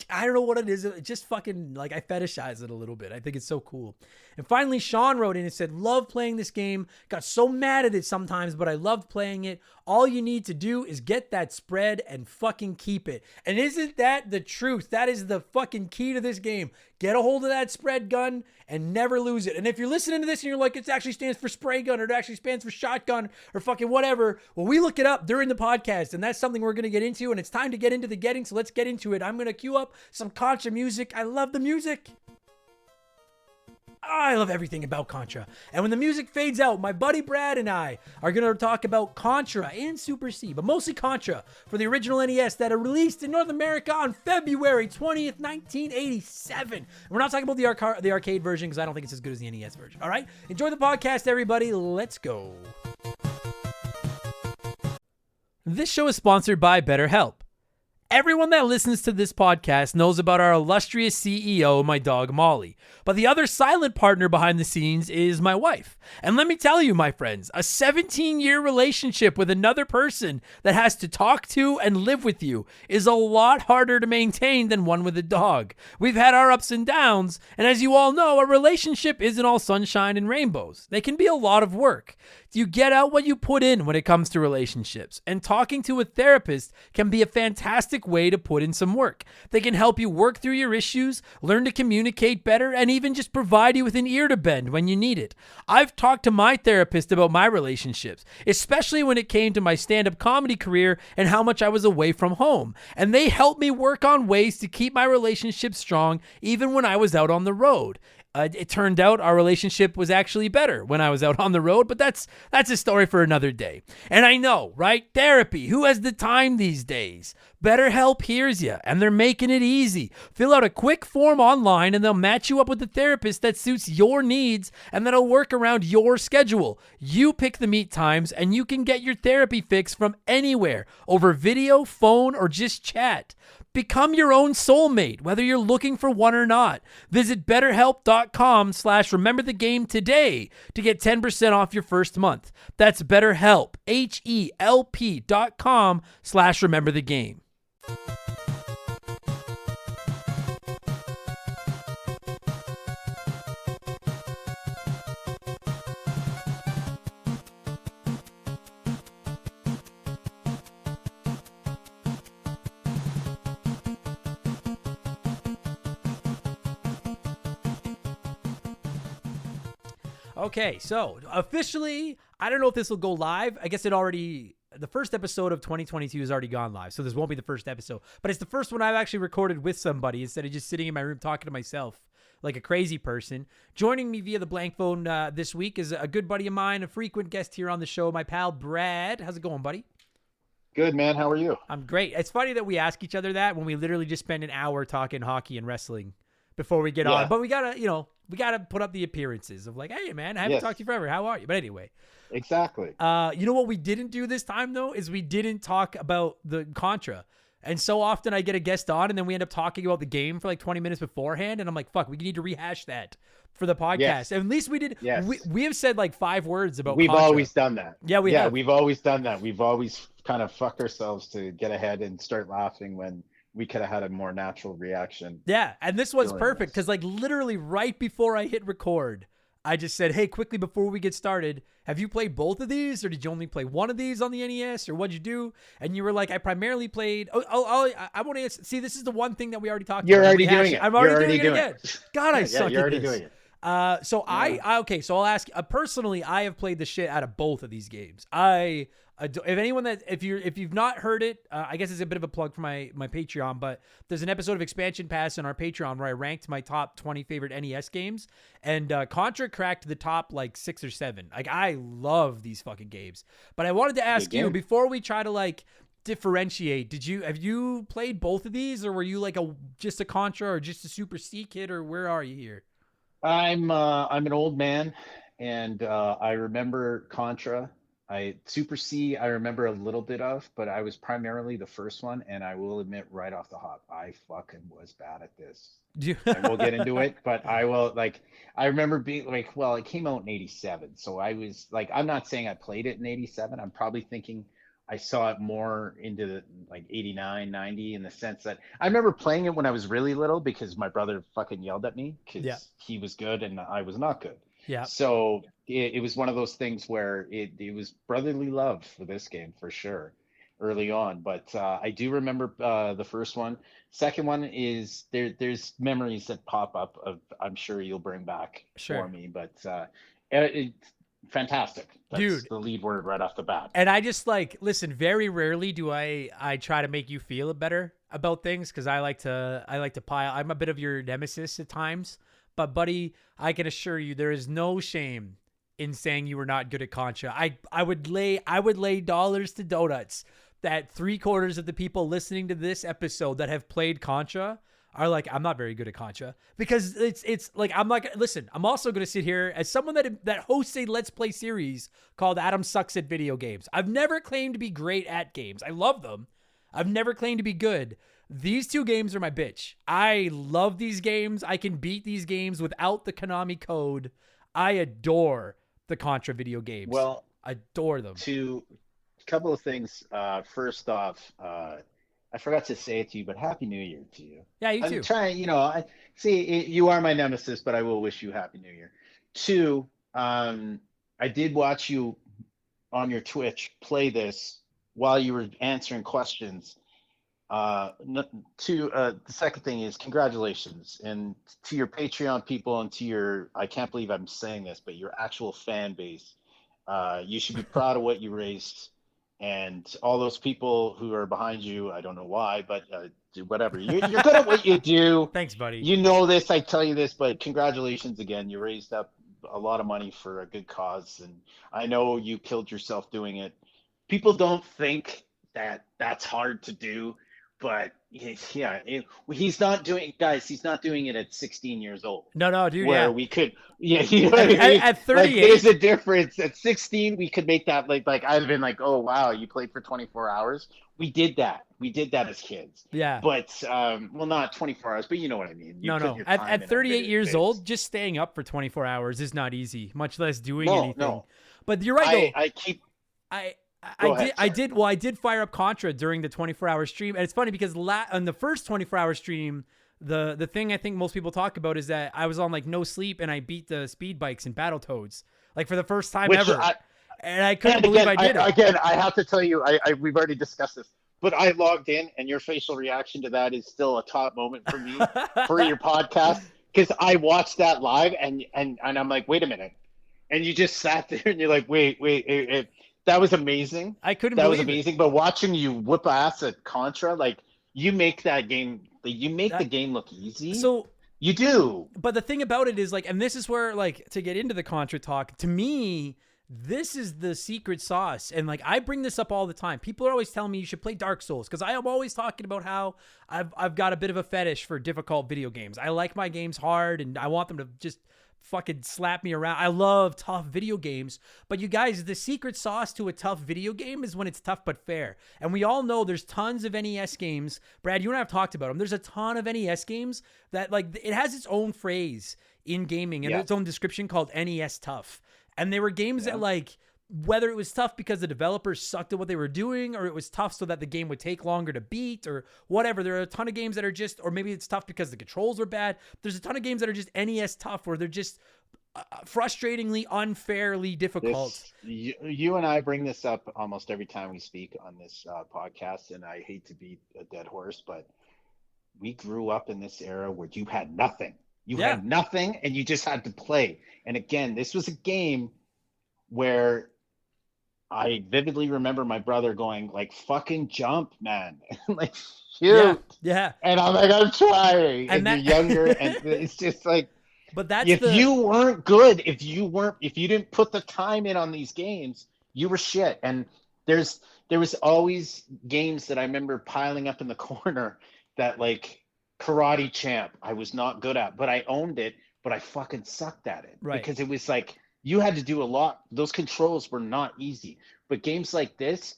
don't know what it is. It just fucking, like, I fetishize it a little bit. I think it's so cool. And finally, Sean wrote in and said, love playing this game. Got so mad at it sometimes, but I loved playing it. All you need to do is get that spread and fucking keep it. And isn't that the truth? That is the fucking key to this game. Get a hold of that spread gun and never lose it. And if you're listening to this and you're like, it actually stands for spray gun, or it actually stands for shotgun, or fucking whatever, well, we look it up during the podcast, and that's something we're going to get into, and it's time to get into the getting, so let's get into it. I'm going to cue up some Contra music. I love the music. I love everything about Contra. And when the music fades out, my buddy Brad and I are going to talk about Contra and Super C, but mostly Contra for the original NES that are released in North America on February 20th, 1987. We're not talking about the arcade version because I don't think it's as good as the NES version. All right? Enjoy the podcast, everybody. Let's go. This show is sponsored by BetterHelp. Everyone that listens to this podcast knows about our illustrious CEO, my dog Molly. But the other silent partner behind the scenes is my wife. And let me tell you, my friends, a 17-year relationship with another person that has to talk to and live with you is a lot harder to maintain than one with a dog. We've had our ups and downs, and as you all know, a relationship isn't all sunshine and rainbows. They can be a lot of work. You get out what you put in when it comes to relationships, and talking to a therapist can be a fantastic way to put in some work. They can help you work through your issues, learn to communicate better, and even just provide you with an ear to bend when you need it. I've talked to my therapist about my relationships, especially when it came to my stand-up comedy career and how much I was away from home, and they helped me work on ways to keep my relationship strong even when I was out on the road. It turned out our relationship was actually better when I was out on the road, but that's a story for another day. And I know, right? Therapy. Who has the time these days? BetterHelp hears you, and they're making it easy. Fill out a quick form online, and they'll match you up with a therapist that suits your needs, and that'll work around your schedule. You pick the meet times, and you can get your therapy fix from anywhere, over video, phone, or just chat. Become your own soulmate, whether you're looking for one or not. Visit BetterHelp.com/rememberthegame today to get 10% off your first month. That's BetterHelp, HELP.com/rememberthegame. Okay, so officially, I don't know if this will go live. I guess the first episode of 2022 has already gone live, so this won't be the first episode. But it's the first one I've actually recorded with somebody instead of just sitting in my room talking to myself like a crazy person. Joining me via the blank phone this week is a good buddy of mine, a frequent guest here on the show, my pal Brad. How's it going, buddy? Good, man. How are you? I'm great. It's funny that we ask each other that when we literally just spend an hour talking hockey and wrestling before we get on. But we gotta put up the appearances of like, hey man, I haven't talked to you forever. How are you? But anyway. Exactly. You know what we didn't do this time though, is we didn't talk about the Contra. And so often I get a guest on and then we end up talking about the game for like 20 minutes beforehand. And I'm like, fuck, we need to rehash that for the podcast. Yes. And at least we did. Yes. We have said like 5 words about We've Contra. always done that. Yeah, we have. We've always done that. We've always kind of fucked ourselves to get ahead and start laughing when we could have had a more natural reaction. Yeah. And this was perfect because like literally right before I hit record, I just said, hey, quickly before we get started, have you played both of these, or did you only play one of these on the NES, or what'd you do? And you were like, I primarily played. I won't answer. See, this is the one thing that we already talked You're about. already doing it. I'm You're already doing it again. God, I Yeah, suck you're at already this. doing it. So okay, so I'll ask. Personally, I have played the shit out of both of these games. If you've not heard it, I guess it's a bit of a plug for my Patreon, but there's an episode of Expansion Pass on our Patreon where I ranked my top 20 favorite NES games, and Contra cracked the top like 6 or 7. Like, I love these fucking games, but I wanted to ask you before we try to like differentiate. Have you played both of these, or were you like just a Contra or just a Super C kid, or where are you here? I'm an old man, and I remember Contra. Super C I remember a little bit of, but I was primarily the first one, and I will admit right off the hop, I fucking was bad at this. And we'll get into it, but I remember being like, well, it came out in 87, so I was like, I'm not saying I played it in 87. I'm probably thinking I saw it more into the, like 89, 90, in the sense that I remember playing it when I was really little because my brother fucking yelled at me because he was good and I was not good. Yeah. So it was one of those things where it was brotherly love for this game for sure early on. But I do remember the first one. Second one is there's memories that pop up of, I'm sure you'll bring back for me. But it's fantastic. That's Dude, the lead word right off the bat. And I just listen, very rarely do I try to make you feel better about things, because I like to pile. I'm a bit of your nemesis at times. But buddy, I can assure you there is no shame in saying you were not good at Contra. I would lay dollars to donuts that 3/4 of the people listening to this episode that have played Contra are like, I'm not very good at Contra, because it's like, I'm not gonna listen. I'm also going to sit here as someone that hosts a Let's Play series called Adam Sucks at Video Games. I've never claimed to be great at games. I love them. I've never claimed to be good. These two games are my bitch. I love these games. I can beat these games without the Konami code. I adore the Contra video games. Well, adore them. A couple of things. First off, I forgot to say it to you, but Happy New Year to you. Yeah, you too. I'm trying, you are my nemesis, but I will wish you Happy New Year. Two, I did watch you on your Twitch play this while you were answering questions. The second thing is congratulations, and to your Patreon people and to your, I can't believe I'm saying this, but your actual fan base. You should be proud of what you raised. And all those people who are behind you, I don't know why, but whatever. You're good at what you do. Thanks, buddy. You know this, I tell you this, but congratulations again. You raised up a lot of money for a good cause, and I know you killed yourself doing it. People don't think that that's hard to do, but yeah, he's not doing, guys, he's not doing it at 16 years old. No, dude. Where yeah. we could, you know what I mean? At 38, like, there's a difference. At 16, we could make that like I'd have been like, oh wow, you played for 24 hours. We did that as kids. Yeah. But well, not 24 hours, but you know what I mean. You no. At 38 years old, just staying up for 24 hours is not easy, much less doing anything. No. But you're right. I did fire up Contra during the 24-hour stream, and it's funny because on the first 24-hour stream, the thing I think most people talk about is that I was on like no sleep and I beat the speed bikes and Battletoads like for the first time ever, and I couldn't believe I did it. Again, I have to tell you, we've already discussed this, but I logged in, and your facial reaction to that is still a top moment for me for your podcast, because I watched that live and I'm like, wait a minute, and you just sat there and you're like, wait. That was amazing. I couldn't That believe was amazing. But watching you whip ass at Contra, like, you make that game, the game look easy. So you do. But the thing about it is, like, and this is where, like, to get into the Contra talk, to me, this is the secret sauce. And like, I bring this up all the time. People are always telling me you should play Dark Souls, because I am always talking about how I've got a bit of a fetish for difficult video games. I like my games hard, and I want them to just fucking slap me around. I love tough video games, but you guys, the secret sauce to a tough video game is when it's tough but fair. And we all know there's tons of NES games. Brad, you and I have talked about them. There's a ton of NES games that, like, it has its own phrase in gaming and its own description called NES tough. And they were games that, like, whether it was tough because the developers sucked at what they were doing, or it was tough so that the game would take longer to beat, or whatever. There are a ton of games that are just, or maybe it's tough because the controls were bad. There's a ton of games that are just NES tough, where they're just frustratingly, unfairly difficult. You and I bring this up almost every time we speak on this podcast, and I hate to beat a dead horse, but we grew up in this era where you had nothing. You Yeah. had nothing, and you just had to play. And again, this was a game where I vividly remember my brother going like, "Fucking jump, man!" like, shoot. Yeah. And I'm like, "I'm trying." And that, you're younger, and it's just like, but that's if you weren't good, if you didn't put the time in on these games, you were shit. And there was always games that I remember piling up in the corner that, like, Karate Champ, I was not good at, but I owned it, but I fucking sucked at it. Right. Because it was like, you had to do a lot. Those controls were not easy. But games like this,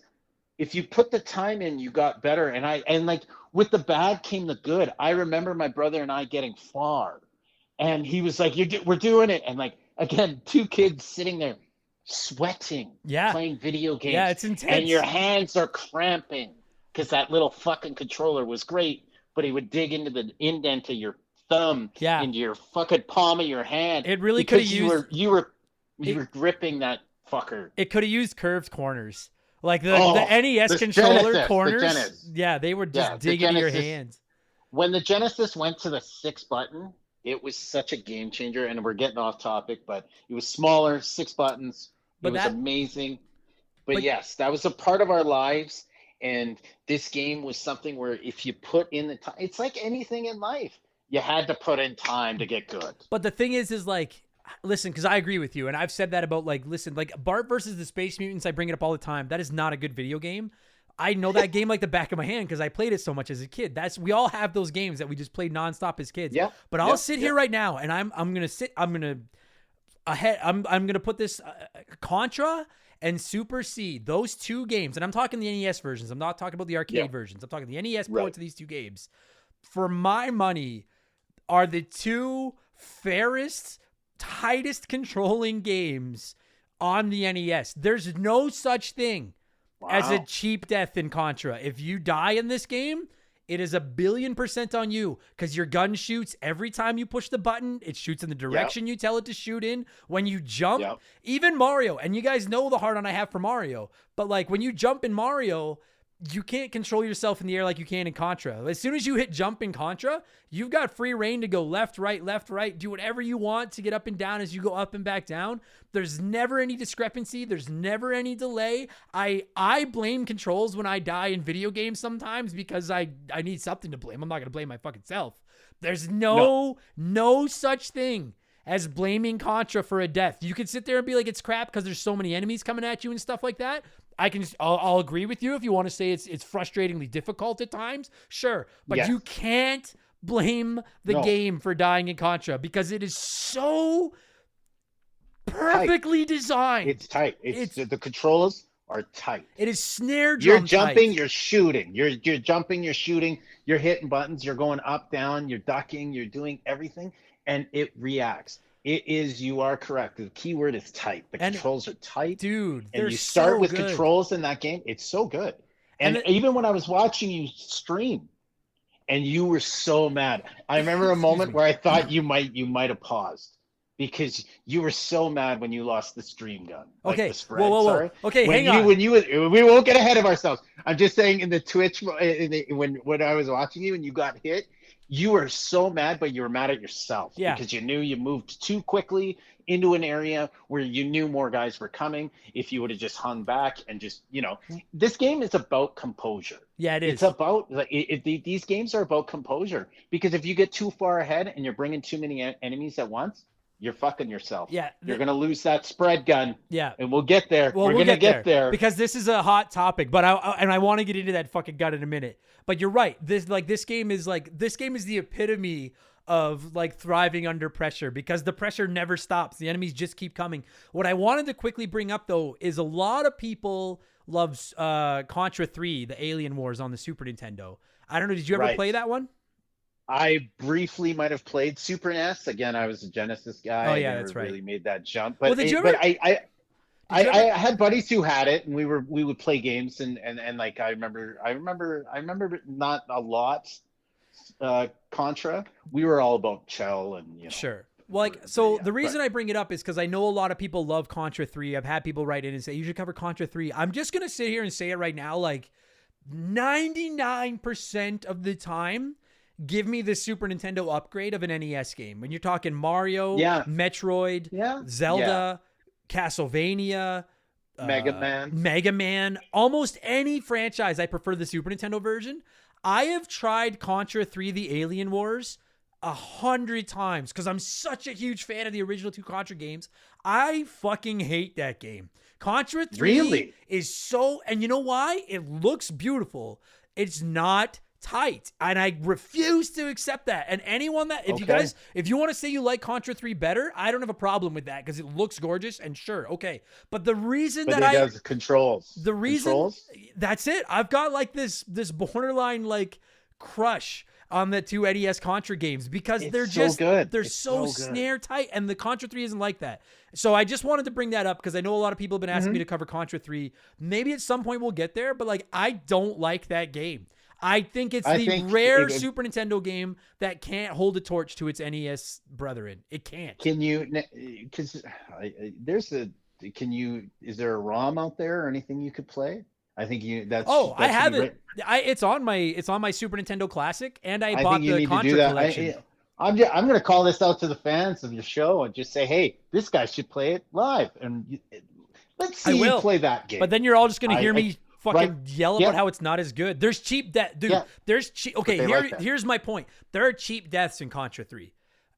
if you put the time in, you got better. And like, with the bad came the good. I remember my brother and I getting far. And he was like, "We're doing it." And like, again, two kids sitting there sweating, playing video games. Yeah, it's intense. And your hands are cramping because that little fucking controller was great, but he would dig into the indent of your thumb, into your fucking palm of your hand. It really could have used. You were gripping that fucker. It could have used curved corners, like the NES controller Genesis, corners. They were just digging into your hands. When the Genesis went to the 6-button, it was such a game changer. And we're getting off topic, but it was smaller, 6 buttons. It was amazing. But yes, that was a part of our lives. And this game was something where if you put in the time, it's like anything in life. You had to put in time to get good. But the thing is like, listen, because I agree with you. And I've said that about, like, listen, like Bart versus the Space Mutants, I bring it up all the time. That is not a good video game. I know that game like the back of my hand because I played it so much as a kid. We all have those games that we just played nonstop as kids. Yeah. But I'll sit here right now and I'm gonna put this Contra and Super C, those two games, and I'm talking the NES versions. I'm not talking about the arcade versions. I'm talking the NES ports of these two games. For my money, are the two fairest, tightest controlling games on the NES. There's no such thing as a cheap death in Contra. If you die in this game, it is 1,000,000,000% on you because your gun shoots every time you push the button. It shoots in the direction you tell it to shoot in. When you jump, even Mario, and you guys know the hard on I have for Mario, but like when you jump in Mario, you can't control yourself in the air like you can in Contra. As soon as you hit jump in Contra, you've got free reign to go left, right, do whatever you want to get up and down as you go up and back down. There's never any discrepancy. There's never any delay. I blame controls when I die in video games sometimes because I need something to blame. I'm not going to blame my fucking self. There's no such thing as blaming Contra for a death. You could sit there and be like, it's crap because there's so many enemies coming at you and stuff like that. I'll agree with you if you want to say it's frustratingly difficult at times. Sure. But you can't blame the game for dying in Contra because it is so perfectly designed. It's tight. It's the controls are tight. It is snare drum. You're jumping, tight. You're shooting. You're jumping, you're shooting, you're hitting buttons, you're going up, down, you're ducking, you're doing everything, and it reacts. You are correct. The key word is tight. The controls are tight. Dude, and you start with controls in that game. It's so good. And even when I was watching you stream and you were so mad, I remember a moment where I thought you might have paused because you were so mad when you lost the stream gun. Okay. Like the spread. Whoa. Sorry. Okay, hang on. We won't get ahead of ourselves. I'm just saying in the Twitch, when I was watching you and you got hit, you were so mad, but you were mad at yourself because you knew you moved too quickly into an area where you knew more guys were coming. If you would have just hung back and just, this game is about composure. Yeah, it is. It's about these games are about composure because if you get too far ahead and you're bringing too many enemies at once, you're fucking yourself. Yeah. You're going to lose that spread gun. Yeah. And we'll get there. Well, we're going to get there. Because this is a hot topic, but I want to get into that fucking gun in a minute. But you're right. This game is the epitome of like thriving under pressure because the pressure never stops. The enemies just keep coming. What I wanted to quickly bring up though is a lot of people love Contra 3, the Alien Wars on the Super Nintendo. I don't know. Did you ever play that one? I briefly might have played Super NES. Again, I was a Genesis guy. Oh yeah, I that's right. Really made that jump. But, did you ever? I had buddies who had it, and we would play games, and like I remember not a lot. Contra. We were all about Chell and Sure. Well, like, so the reason I bring it up is because I know a lot of people love Contra 3. I've had people write in and say, you should cover Contra 3. I'm just going to sit here and say it right now. Like 99% of the time, give me the Super Nintendo upgrade of an NES game. When you're talking Mario, Metroid, Zelda, Castlevania, Mega Man, almost any franchise, I prefer the Super Nintendo version. I have tried Contra 3, The Alien Wars 100 times because I'm such a huge fan of the original 2 Contra games. I fucking hate that game. Contra 3 is so, and you know why? It looks beautiful. It's not tight, and I refuse to accept that. And anyone that, if you want to say you like Contra 3 better, I don't have a problem with that because it looks gorgeous and sure, okay. But the reason controls, that's it. I've got like this borderline like crush on the 2 NES Contra games because they're just good. They're so snare tight, and the Contra 3 isn't like that. So I just wanted to bring that up because I know a lot of people have been asking me to cover Contra 3. Maybe at some point we'll get there, but like I don't like that game. I think it's the rare Super Nintendo game that can't hold a torch to its NES brethren. It can't. Can you? Because is there a ROM out there or anything you could play? I think I have it. It's on my Super Nintendo Classic, and I bought the Contra collection. I'm going to call this out to the fans of your show and just say, hey, this guy should play it live, and let's see you play that game. But then you're all just going to hear me fucking yell about how it's not as good. There's cheap death, dude. Yeah. There's cheap. Okay, here's my point. There are cheap deaths in Contra 3.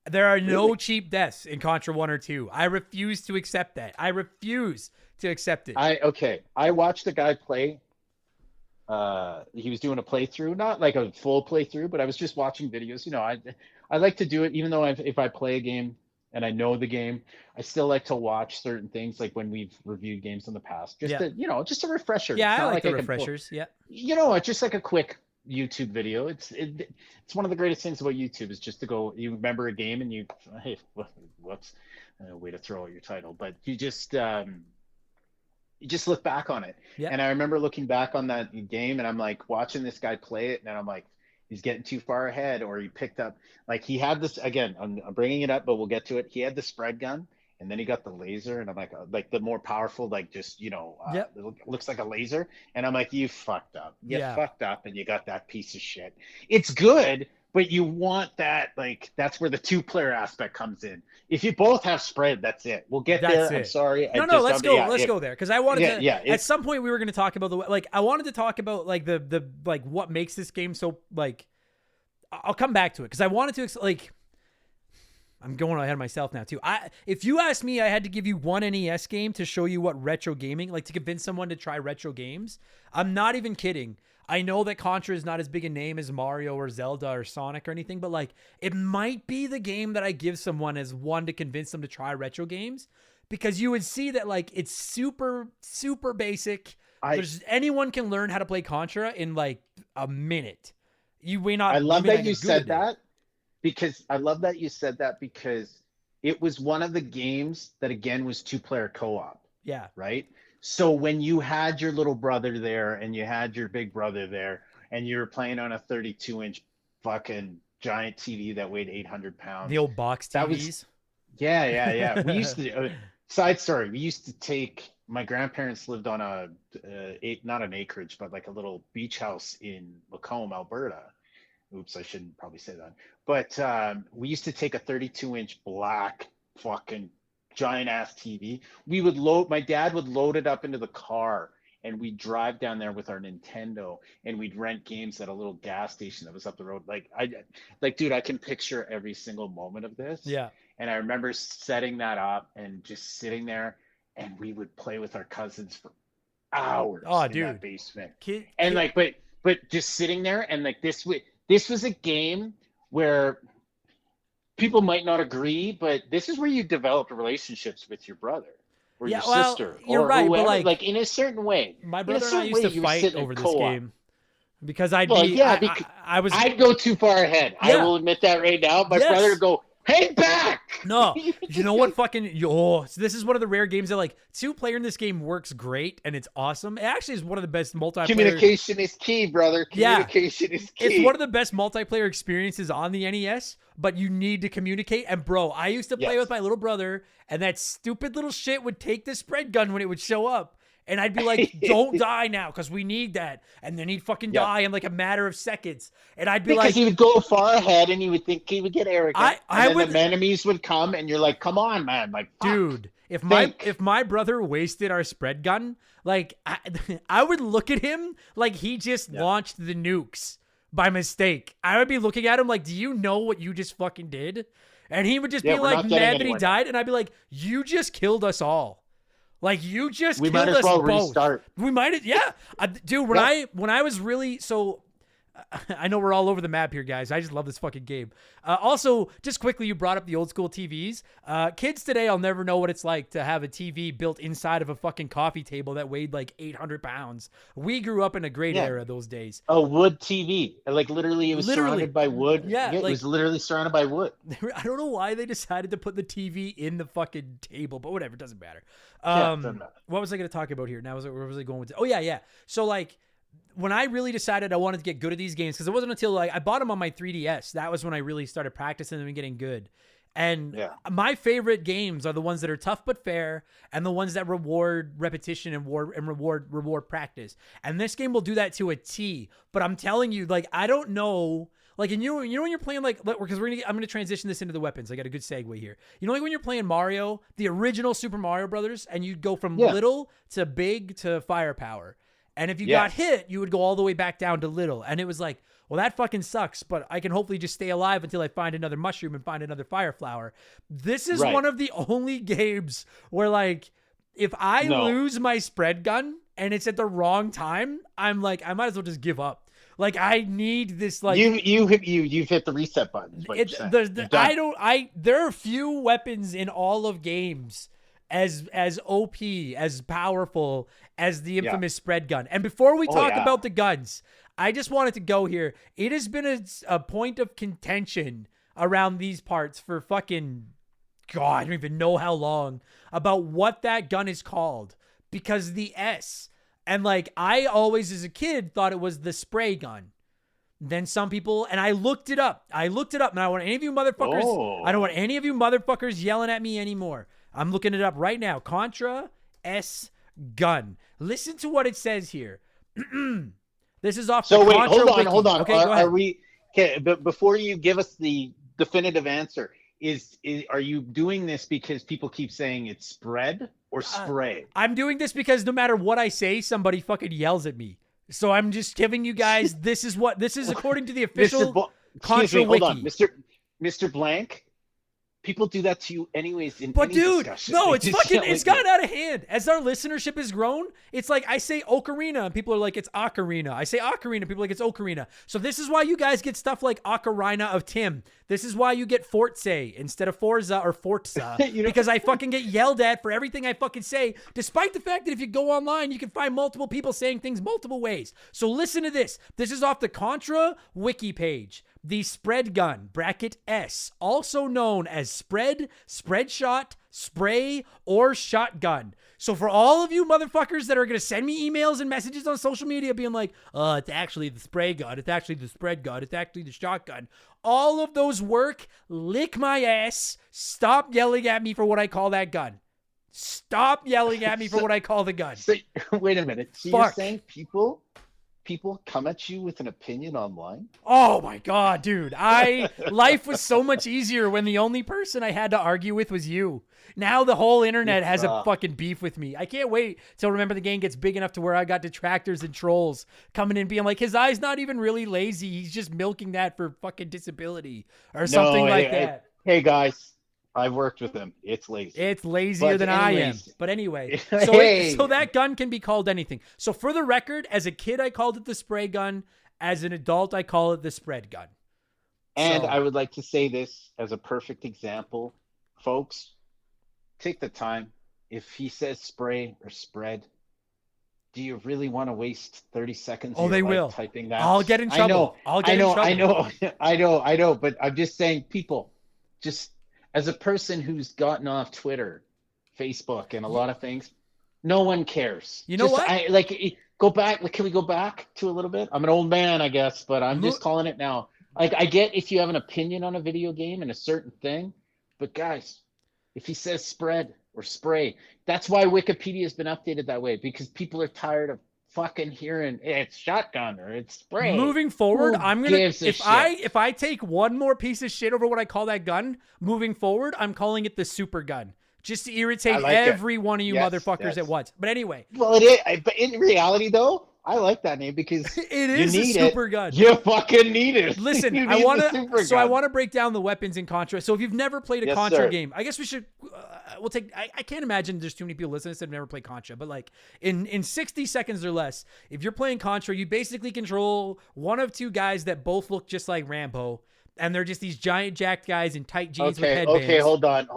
There are no cheap deaths in Contra 1 or 2. I refuse to accept that. I refuse to accept it. I watched a guy play. He was doing a playthrough, not like a full playthrough, but I was just watching videos. You know, I like to do it, even though if I play a game and I know the game, I still like to watch certain things, like when we've reviewed games in the past, just a refresher. Yeah, I like the refreshers. Just like a quick YouTube video. It's one of the greatest things about YouTube is just to go, you remember a game and hey, whoops, way to throw out your title, but you just look back on it. Yeah. And I remember looking back on that game and I'm like watching this guy play it and I'm like, he's getting too far ahead, or he picked up, like he had this, again, I'm bringing it up, but we'll get to it. He had the spread gun and then he got the laser, and I'm like the more powerful, like just, it looks like a laser. And I'm like, you fucked up. You fucked up and you got that piece of shit. It's good, but you want that, like, that's where the 2-player aspect comes in. If you both have spread, that's it. We'll get there. I'm sorry. Let's go. Let's go there. Cause I wanted to, at some point we were going to talk about I wanted to talk about like the like what makes this game so, like, I'll come back to it. Cause I wanted to, like, I'm going ahead of myself now too. If you asked me, I had to give you one NES game to show you what retro gaming, like to convince someone to try retro games. I'm not even kidding. I know that Contra is not as big a name as Mario or Zelda or Sonic or anything, but like it might be the game that I give someone as one to convince them to try retro games, because you would see that like it's super, super basic. Anyone can learn how to play Contra in like a minute. I love that you said that because it was one of the games that again was 2-player co-op. Yeah. Right. So when you had your little brother there and you had your big brother there and you were playing on a 32-inch fucking giant TV that weighed 800 pounds. The old box TVs. Yeah. We used to, side story, we used to take, my grandparents lived on not an acreage, but like a little beach house in Macomb, Alberta. Oops, I shouldn't probably say that. But we used to take a 32-inch black fucking giant ass TV. My dad would load it up into the car and we'd drive down there with our Nintendo and we'd rent games at a little gas station that was up the road. Dude, I can picture every single moment of this. Yeah. And I remember setting that up and just sitting there and we would play with our cousins for hours in that basement. But just sitting there and like this was a game where people might not agree, but this is where you develop relationships with your brother or your sister. You're right, whoever, but like in a certain way. My brother and I used to fight over this game because I'd go too far ahead. I will admit that right now. My brother would go, "Hang back!" No, you know what so this is one of the rare games that like 2-player in this game works great and it's awesome. It actually is one of the best multiplayer. Communication is key, brother. Yeah. Communication is key. It's one of the best multiplayer experiences on the NES, but you need to communicate. And bro, I used to play with my little brother, and that stupid little shit would take the spread gun when it would show up. And I'd be like, don't die now, because we need that. And then he'd fucking die in like a matter of seconds. And I'd be because he would go far ahead and he would think he would get arrogant. The enemies would come and you're like, come on, man. Like, fuck. Dude, if my brother wasted our spread gun, like I would look at him like he just launched the nukes by mistake. I would be looking at him like, do you know what you just fucking did? And he would just be like mad that he died. And I'd be like, you just killed us all. Like, you just killed us both. We might as well restart. We might, yeah. Dude, when I was really, so I know we're all over the map here, guys. I just love this fucking game. Also, just quickly, you brought up the old school TVs. Kids today, I'll never know what it's like to have a TV built inside of a fucking coffee table that weighed like 800 pounds. We grew up in a great era those days. A wood TV. Like, literally, it was surrounded by wood. Yeah, it was literally surrounded by wood. I don't know why they decided to put the TV in the fucking table, but whatever, it doesn't matter. What was I going to talk about here? Now, where was I going with it? Oh, yeah. So, like, when I really decided I wanted to get good at these games, because it wasn't until like I bought them on my 3DS, that was when I really started practicing them and getting good. And my favorite games are the ones that are tough but fair, and the ones that reward repetition and reward practice. And this game will do that to a T. But I'm telling you, like, I don't know. Like, and you know when you're playing, like, because I'm gonna transition this into the weapons. I got a good segue here. You know, like when you're playing Mario, the original Super Mario Brothers, and you go from little to big to firepower. And if you got hit, you would go all the way back down to little. And it was like, well, that fucking sucks, but I can hopefully just stay alive until I find another mushroom and find another fire flower. This is one of the only games where, like, if I lose my spread gun and it's at the wrong time, I'm like, I might as well just give up. Like, I need this, like... You've hit the reset button. There are few weapons in all of games as OP, as powerful as the infamous spread gun. And before we talk about the guns, I just wanted to go here. It has been a point of contention around these parts for fucking, God, I don't even know how long, about what that gun is called. Because the S, and like, I always as a kid thought it was the spray gun. Then some people, and I looked it up. And I don't want any of you motherfuckers yelling at me anymore. I'm looking it up right now. Contra S gun. Listen to what it says here. This is off the Contra wiki. Hold on. Okay, go ahead. But before you give us the definitive answer, are you doing this because people keep saying it's spread or spray? I'm doing this because no matter what I say, somebody fucking yells at me. So I'm just giving you guys, this is according to the official Contra wiki. Hold on, Mr. Blank. People do that to you anyways in any discussion. No, it's gotten out of hand. As our listenership has grown, it's like I say Ocarina and people are like, it's Ocarina. I say Ocarina, people are like, it's Ocarina. So this is why you guys get stuff like Ocarina of Tim. This is why you get Forza instead of Forza or Forza. Because I fucking get yelled at for everything I fucking say, despite the fact that if you go online, you can find multiple people saying things multiple ways. So listen to this. This is off the Contra wiki page. The spread gun, bracket S, also known as spread, spread shot, spray, or shotgun. So for all of you motherfuckers that are going to send me emails and messages on social media being like, it's actually the spray gun, it's actually the spread gun, it's actually the shotgun. All of those work. Lick my ass. Stop yelling at me for what I call that gun. Stop yelling at me for what I call the gun. So, wait a minute. So you're saying people come at you with an opinion online? Oh my God, dude. Life was so much easier when the only person I had to argue with was you. Now the whole internet has a fucking beef with me. I can't wait till Remember the Game gets big enough to where I got detractors and trolls coming in being like, his eye's not even really lazy. He's just milking that for fucking disability or something like that. Hey guys, I've worked with him. It's lazy. It's lazier than I am. But anyway, so that gun can be called anything. So for the record, as a kid, I called it the spray gun. As an adult, I call it the spread gun. And I would like to say this as a perfect example. Folks, take the time. If he says spray or spread, do you really want to waste 30 seconds of your life typing that? I'll get in trouble. I know. But I'm just saying, people, just as a person who's gotten off Twitter, Facebook, and a lot of things, no one cares. You know what? Go back. Like, can we go back to a little bit? I'm an old man, I guess, but I'm just calling it now. Like, I get if you have an opinion on a video game and a certain thing, but guys, if he says spread or spray, that's why Wikipedia has been updated that way, because people are tired of fucking hearing it's shotgun or it's spray. Moving forward, I'm gonna if I take one more piece of shit over what I call that gun, moving forward, I'm calling it the super gun. Just to irritate every one of you motherfuckers at once. But anyway. Well, it is. But in reality, though, I like that name because it is a super gun. You fucking need it. Listen, I want to break down the weapons in Contra. So if you've never played a Contra game, I guess we should. We'll take. I can't imagine there's too many people listening that have never played Contra. But like in 60 seconds or less, if you're playing Contra, you basically control one of two guys that both look just like Rambo. And they're just these giant jacked guys in tight jeans with headbands. Okay, hold on.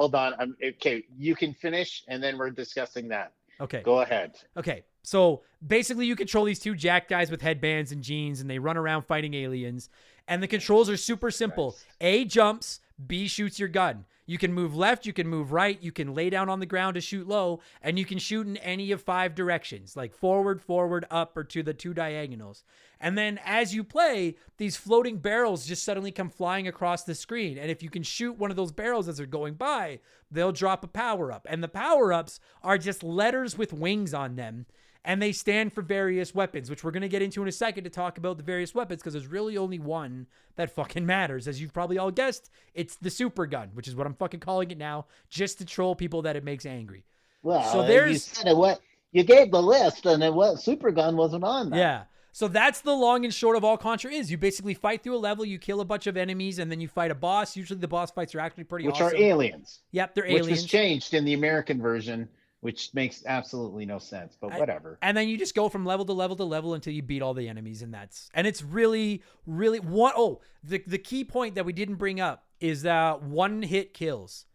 Okay, you can finish, and then we're discussing that. Okay. Go ahead. Okay, so basically you control these two jacked guys with headbands and jeans, and they run around fighting aliens. And the controls are super simple. Nice. A jumps, B shoots your gun. You can move left, you can move right, you can lay down on the ground to shoot low, and you can shoot in any of 5 directions, like forward, up, or to the 2 diagonals. And then as you play, these floating barrels just suddenly come flying across the screen. And if you can shoot one of those barrels as they're going by, they'll drop a power-up. And the power-ups are just letters with wings on them. And they stand for various weapons, which we're going to get into in a second to talk about the various weapons, because there's really only one that fucking matters. As you've probably all guessed, it's the super gun, which is what I'm fucking calling it now, just to troll people that it makes angry. Well, so there's, you said you gave the list, and super gun wasn't on that. Yeah. So that's the long and short of all Contra is. You basically fight through a level, you kill a bunch of enemies, and then you fight a boss. Usually the boss fights are actually pretty awesome. Which are aliens. Yep, they're aliens. Which was changed in the American version, which makes absolutely no sense, but whatever. And then you just go from level to level to level until you beat all the enemies, and it's really, really the key point that we didn't bring up is that one hit kills.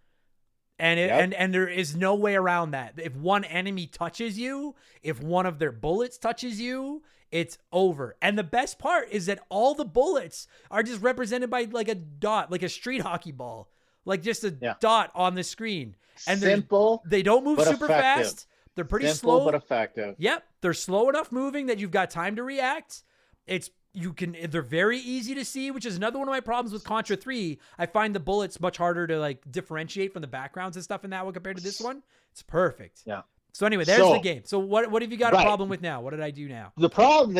And there is no way around that. If one enemy touches you, if one of their bullets touches you, it's over. And the best part is that all the bullets are just represented by like a dot, like a street hockey ball, like just a dot on the screen. And simple. They don't move super fast. They're pretty slow, but effective. Yep, they're slow enough moving that you've got time to react. They're very easy to see, which is another one of my problems with Contra 3. I find the bullets much harder to like differentiate from the backgrounds and stuff in that one compared to this one. It's perfect. Yeah. So anyway, there's the game. So what have you got a problem with now? What did I do now? The problem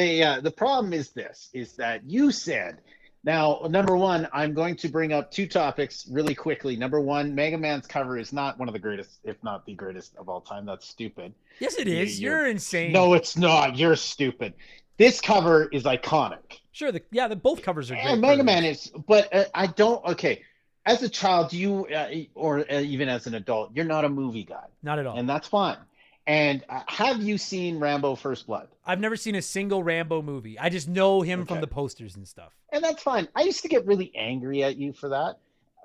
is that you said, now, number one, I'm going to bring up 2 topics really quickly. Number one, Mega Man's cover is not one of the greatest, if not the greatest of all time. That's stupid. Yes, it is. You're insane. No, it's not. You're stupid. This cover is iconic. Sure. Both covers are great. And Mega Man is, but I don't. Okay, as a child, or even as an adult, you're not a movie guy. Not at all. And that's fine. And have you seen Rambo: First Blood? I've never seen a single Rambo movie. I just know him from the posters and stuff. And that's fine. I used to get really angry at you for that.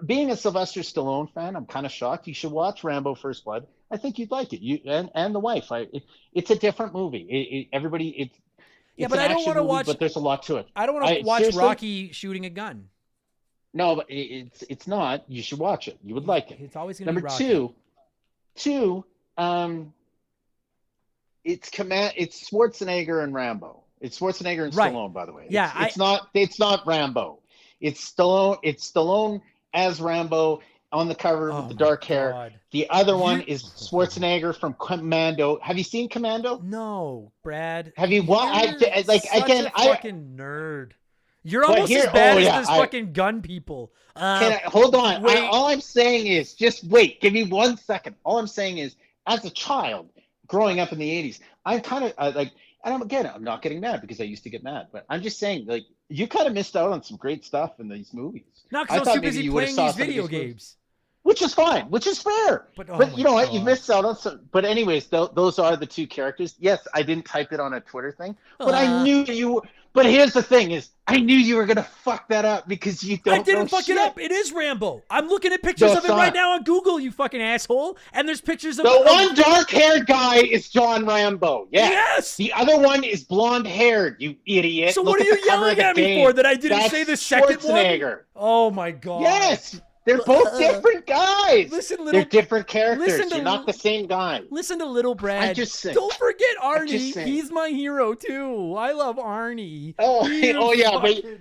Being a Sylvester Stallone fan, I'm kind of shocked. You should watch Rambo: First Blood. I think you'd like it. You and the wife. It's a different movie. But I don't want to watch. But there's a lot to it. I don't want to watch Rocky shooting a gun. No, but it's not. You should watch it. You would like it. It's always going to be Rocky. Number two. It's Schwarzenegger and Rambo. It's Schwarzenegger and Stallone, by the way. Yeah, it's not Rambo. It's Stallone as Rambo on the cover with the dark hair. God. The other one is Schwarzenegger from Commando. Have you seen Commando? No, Brad. Have you watched? A fucking nerd. You're almost as bad as those fucking gun people. Hold on. Wait. All I'm saying is, just wait. Give me 1 second. All I'm saying is, as a child growing up in the 80s, I'm kind of I'm not getting mad because I used to get mad, but I'm just saying, like, you kind of missed out on some great stuff in these movies. Not because I was too busy playing these video games. Which is fine, which is fair. But you know what? You missed out on some. But anyways, those are the 2 characters. Yes, I didn't type it on a Twitter thing, but I knew you. But here's the thing: is I knew you were gonna fuck that up because you don't. I didn't fuck it up. It is Rambo. I'm looking at pictures of it right now on Google. You fucking asshole! And there's pictures of the one dark-haired guy is John Rambo. Yes. The other one is blonde-haired. You idiot. So what are you yelling at me for? That I didn't say the second one? Oh my god. Yes. They're both different guys. Listen, little. They're different characters. listen to- You're not the same guy. Listen to little Brad. just saying. Don't forget I'm just Arnie. saying. He's my hero too. I love Arnie. Oh, You oh yeah, fucking-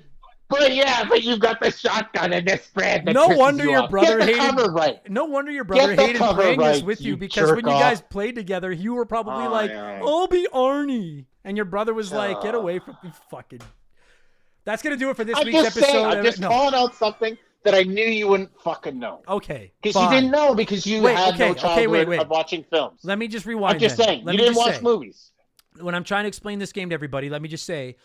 but you've got the shotgun and this spread. No wonder your brother Get the hated. cover right. No wonder your brother Get the hated cover playing this right, with you you because jerk when you off. guys played together, you were probably Oh, like, yeah. "I'll be Arnie," and your brother was like, "Get Oh. away from me, fucking." That's gonna do it for this I'm week's just episode. saying. I'm just No. calling out something that I knew you wouldn't fucking know. Okay, Because you fine. didn't know because you Wait, had okay, no okay, childhood wait. of watching films. Let me just rewind. I'm just then. saying. Let You me didn't just watch say, movies. When I'm trying to explain this game to everybody, let me just say,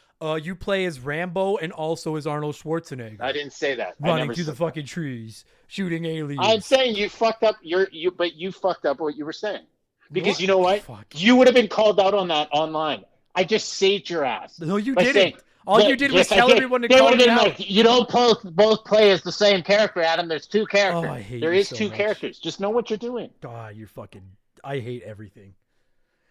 you play as Rambo and also as Arnold Schwarzenegger, I didn't say that. I running never through the said that. fucking trees, shooting aliens. I'm saying you fucked up. But you fucked up what you were saying. Because What? you know what? Fuck. You would have been called out on that online. I just saved your ass. No, you by didn't. saying- All you Yes, did was I tell did. everyone to They call would've you been out. like, you don't both play as the same character, Adam. There's two characters. Oh, I hate There you is so two much. characters. Just know what you're doing. God, you're fucking. I hate everything.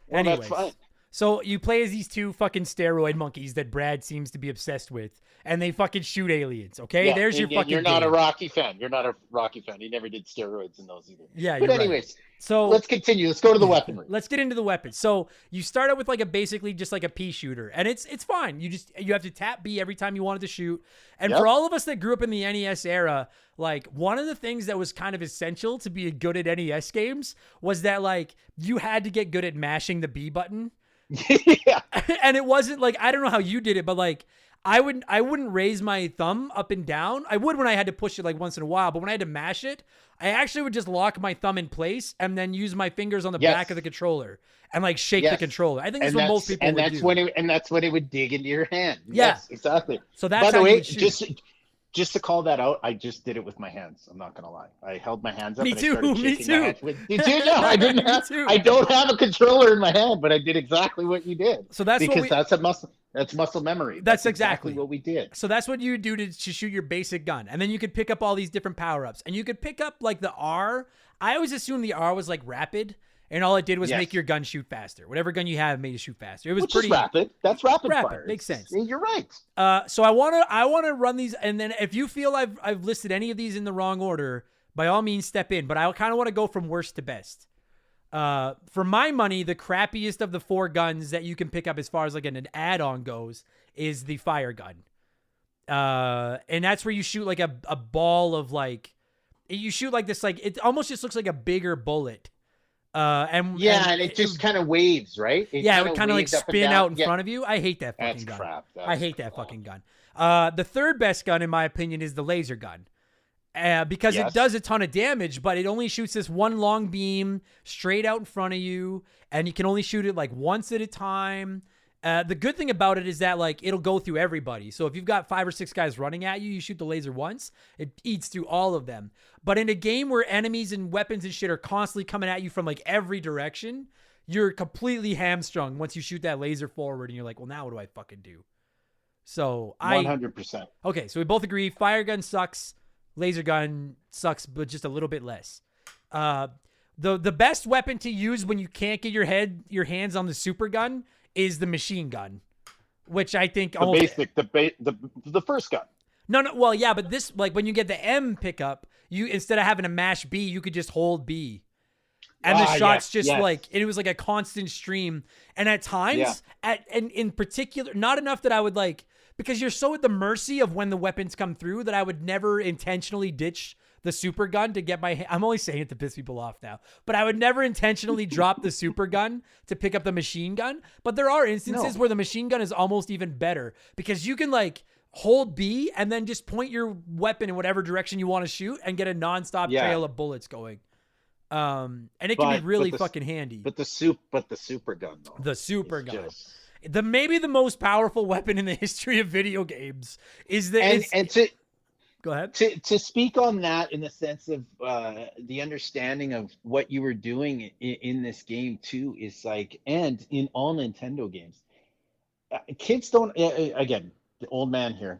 Well, Anyways, that's fine. so you play as these two fucking steroid monkeys that Brad seems to be obsessed with, and they fucking shoot aliens. Okay, Yeah, there's your and fucking. You're not a game. Rocky fan. You're not a Rocky fan. He never did steroids in those either. Yeah, But you're right. anyways, So let's continue. Let's go to the weaponry. let's get into the weapons. So you start out with like basically just like a pea shooter, and it's fine. You have to tap B every time you wanted to shoot. And Yep. for all of us that grew up in the NES era, like one of the things that was kind of essential to be good at NES games was that like you had to get good at mashing the B button. Yeah. And it wasn't like, I don't know how you did it, but like I wouldn't raise my thumb up and down. I would when I had to push it like once in a while, but when I had to mash it, I actually would just lock my thumb in place and then use my fingers on the Yes. back of the controller and like shake the Yes. controller. I think that's And what most people would do. that's when it would dig into your hand. Yeah. Yes, exactly. So that's By how the you way, would shoot. just to call that out, I just did it with my hands. I'm not gonna lie. I held my hands up. Me and too, I started me shaking my too. hands with- You did? No, I didn't. Me Have, too. I don't have a controller in my hand, but I did exactly what you did. So that's what because we- that's a muscle. That's muscle memory. That's exactly what we did. So that's what you would do to shoot your basic gun. And then you could pick up all these different power-ups. And you could pick up like the R. I always assumed the R was like rapid. And all it did was Yes. make your gun shoot faster. Whatever gun you have made it shoot faster. It was Which pretty is rapid. That's rapid fire. Makes sense. You're right. So I wanna run these, and then if you feel I've listed any of these in the wrong order, by all means step in. But I kind of want to go from worst to best. For my money, the crappiest of the four guns that you can pick up as far as like an add-on goes is the fire gun. And that's where you shoot like a ball of like, you shoot like this, like it almost just looks like a bigger bullet. And it just kind of waves, right? it would kind of like spin out in front of you. I hate that fucking That's gun. crap. I hate that fucking gun. The third best gun, in my opinion, is the laser gun. Because it Yes. does a ton of damage, but it only shoots this one long beam straight out in front of you, and you can only shoot it like once at a time. The good thing about it is that like it'll go through everybody. So if you've got 5 or 6 guys running at you, you shoot the laser once, it eats through all of them. But in a game where enemies and weapons and shit are constantly coming at you from like every direction, you're completely hamstrung once you shoot that laser forward and you're like, well, now what do I fucking do? So 100%. Okay, so we both agree fire gun sucks, laser gun sucks, but just a little bit less. The best weapon to use when you can't get your hands on the super gun is the machine gun, which I think The first gun. No, well, yeah, but this, like, when you get the M pickup, you, instead of having to mash B, you could just hold B. And the shots like, it was like a constant stream. And at times, and in particular, not enough that I would like, because you're so at the mercy of when the weapons come through that I would never intentionally ditch the super gun to get I'm only saying it to piss people off now, but I would never intentionally drop the super gun to pick up the machine gun. But there are instances where the machine gun is almost even better because you can like hold B and then just point your weapon in whatever direction you want to shoot and get a nonstop trail of bullets going. And it can be really fucking handy. But the super gun though. The super gun. Maybe the most powerful weapon in the history of video games is the Go ahead. To speak on that in the sense of the understanding of what you were doing in this game too is like, and in all Nintendo games, kids don't, again, the old man here,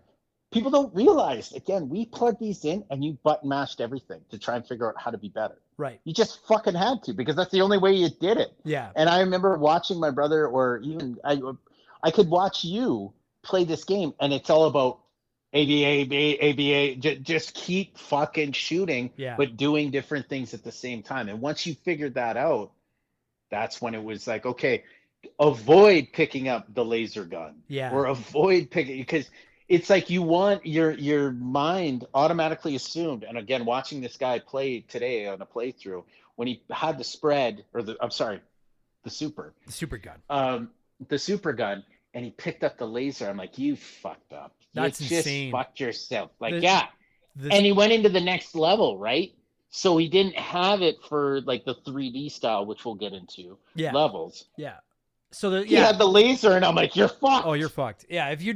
people don't realize, again, we plugged these in and you button mashed everything to try and figure out how to be better. Right. You just fucking had to because that's the only way you did it. Yeah. And I remember watching my brother or even I could watch you play this game and it's all about ABA, just keep fucking shooting, Yeah. but doing different things at the same time. And once you figured that out, that's when it was like, okay, avoid picking up the laser gun Yeah. or avoid picking, because it's like you want your mind automatically assumed. And again, watching this guy play today on a playthrough, when he had the spread or I'm sorry, the super, The super gun. the super gun, and he picked up the laser. I'm like, you fucked up. That's you just insane. fucked yourself. Like, The- yeah. The- And he went into the next level, right? So he didn't have it for like the 3D style, which we'll get into Yeah. levels. Yeah. So He had the laser, and I'm like, you're fucked. Oh, you're fucked. Yeah, if you've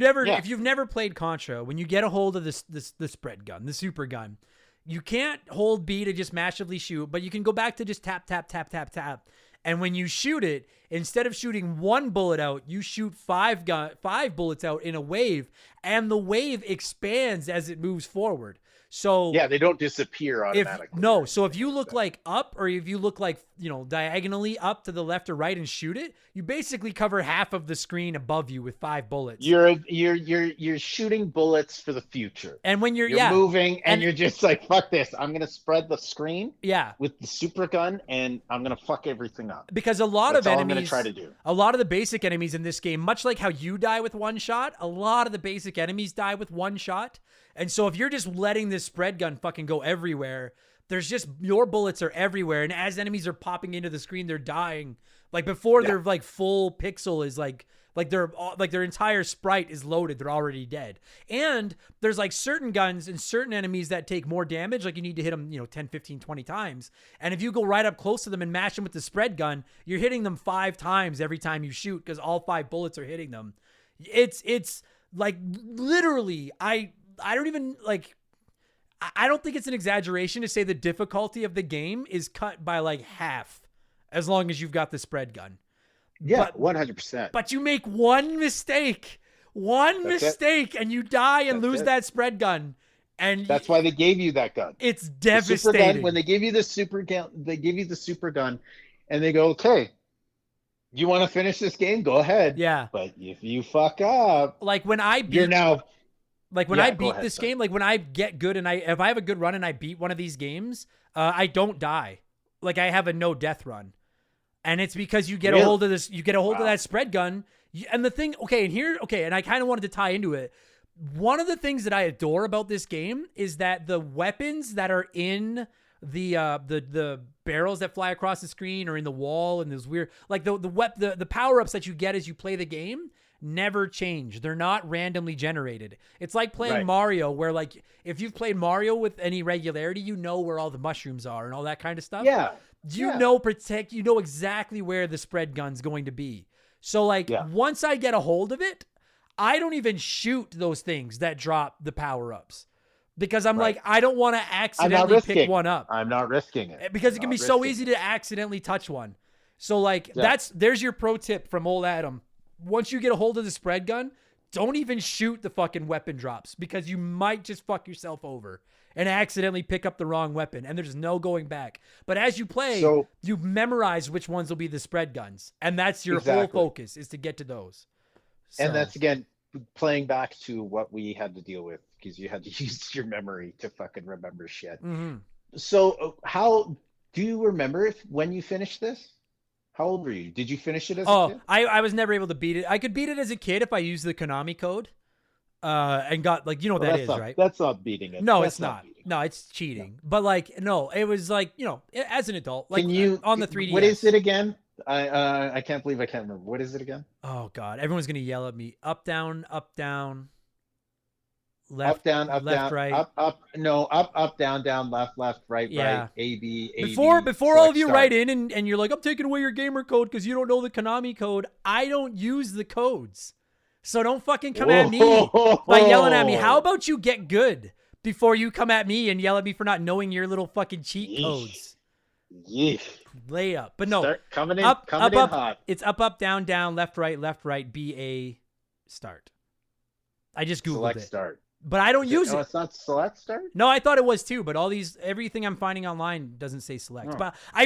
never played Contra, when you get a hold of the spread gun, the super gun, you can't hold B to just massively shoot, but you can go back to just tap tap tap tap tap. And when you shoot it, instead of shooting one bullet out, you shoot five bullets out in a wave, and the wave expands as it moves forward. So yeah, they don't disappear automatically. So if you look like up, or if you look like, diagonally up to the left or right and shoot it, you basically cover half of the screen above you with 5 bullets. You're shooting bullets for the future. And when you're moving and you're just like, fuck this, I'm gonna spread the screen with the super gun, and I'm gonna fuck everything up. Because a lot That's of all enemies, I'm gonna try to do. A lot of the basic enemies in this game, much like how you die with one shot, a lot of the basic enemies die with one shot. And so if you're just letting this spread gun fucking go everywhere, there's just, your bullets are everywhere. And as enemies are popping into the screen, they're dying. Like before their like full pixel is like their entire sprite is loaded, they're already dead. And there's like certain guns and certain enemies that take more damage. Like you need to hit them, 10, 15, 20 times. And if you go right up close to them and mash them with the spread gun, you're hitting them 5 times every time you shoot, because all 5 bullets are hitting them. It's like literally, I don't even like, I don't think it's an exaggeration to say the difficulty of the game is cut by like half as long as you've got the spread gun. Yeah, 100%. But you make one mistake, and you die and lose that spread gun. And that's why they gave you that gun. It's devastating. The super gun, when they give you the super gun, they give you the super gun, and they go, okay, you want to finish this game? Go ahead. Yeah. But if you fuck up, like when I beat, you're now. Like when I beat this game, like when I get good and if I have a good run and I beat one of these games, I don't die. Like I have a no death run. And it's because you get a hold of this, you get a hold of that spread gun. And the thing, and I kind of wanted to tie into it. One of the things that I adore about this game is that the weapons that are in the barrels that fly across the screen or in the wall and those weird, like the power-ups that you get as you play the game never change. They're not randomly generated. It's like playing Mario, where like if you've played Mario with any regularity, you know where all the mushrooms are and all that kind of stuff. Yeah. You know exactly where the spread gun's going to be. So like once I get a hold of it, I don't even shoot those things that drop the power-ups. Because I'm like, I don't want to accidentally pick one up. I'm not risking it. Because it can be so easy to accidentally touch one. So like there's your pro tip from old Adam. Once you get a hold of the spread gun, don't even shoot the fucking weapon drops, because you might just fuck yourself over and accidentally pick up the wrong weapon, and there's no going back. But as you play, you memorize which ones will be the spread guns, and that's your whole focus, is to get to those. So. And that's, again, playing back to what we had to deal with, because you had to use your memory to fucking remember shit. Mm-hmm. So how do you remember when you finished this? How old were you? Did you finish it as a kid? I was never able to beat it. I could beat it as a kid if I used the Konami code. And got like, what that is, right? That's not beating it. No, it's not. No, it's cheating. No. But like, no, it was like, as an adult, like on the 3DS. What is it again? I can't believe I can't remember. What is it again? Oh God, everyone's gonna yell at me. Up, down, left, up, down, left, down, right. Up, down, left, right, right. A, B. Before all of you write in and you're like, I'm taking away your gamer code because you don't know the Konami code. I don't use the codes. So don't fucking come at me by yelling at me. How about you get good before you come at me and yell at me for not knowing your little fucking cheat codes? Yeesh. Lay up. But no. Start coming in up, hot. It's up, down, left, right, B, A, start. I just Googled Select it. Start. But I don't use it. Oh, it's not select start? No, I thought it was too, but everything I'm finding online doesn't say select. Oh. But I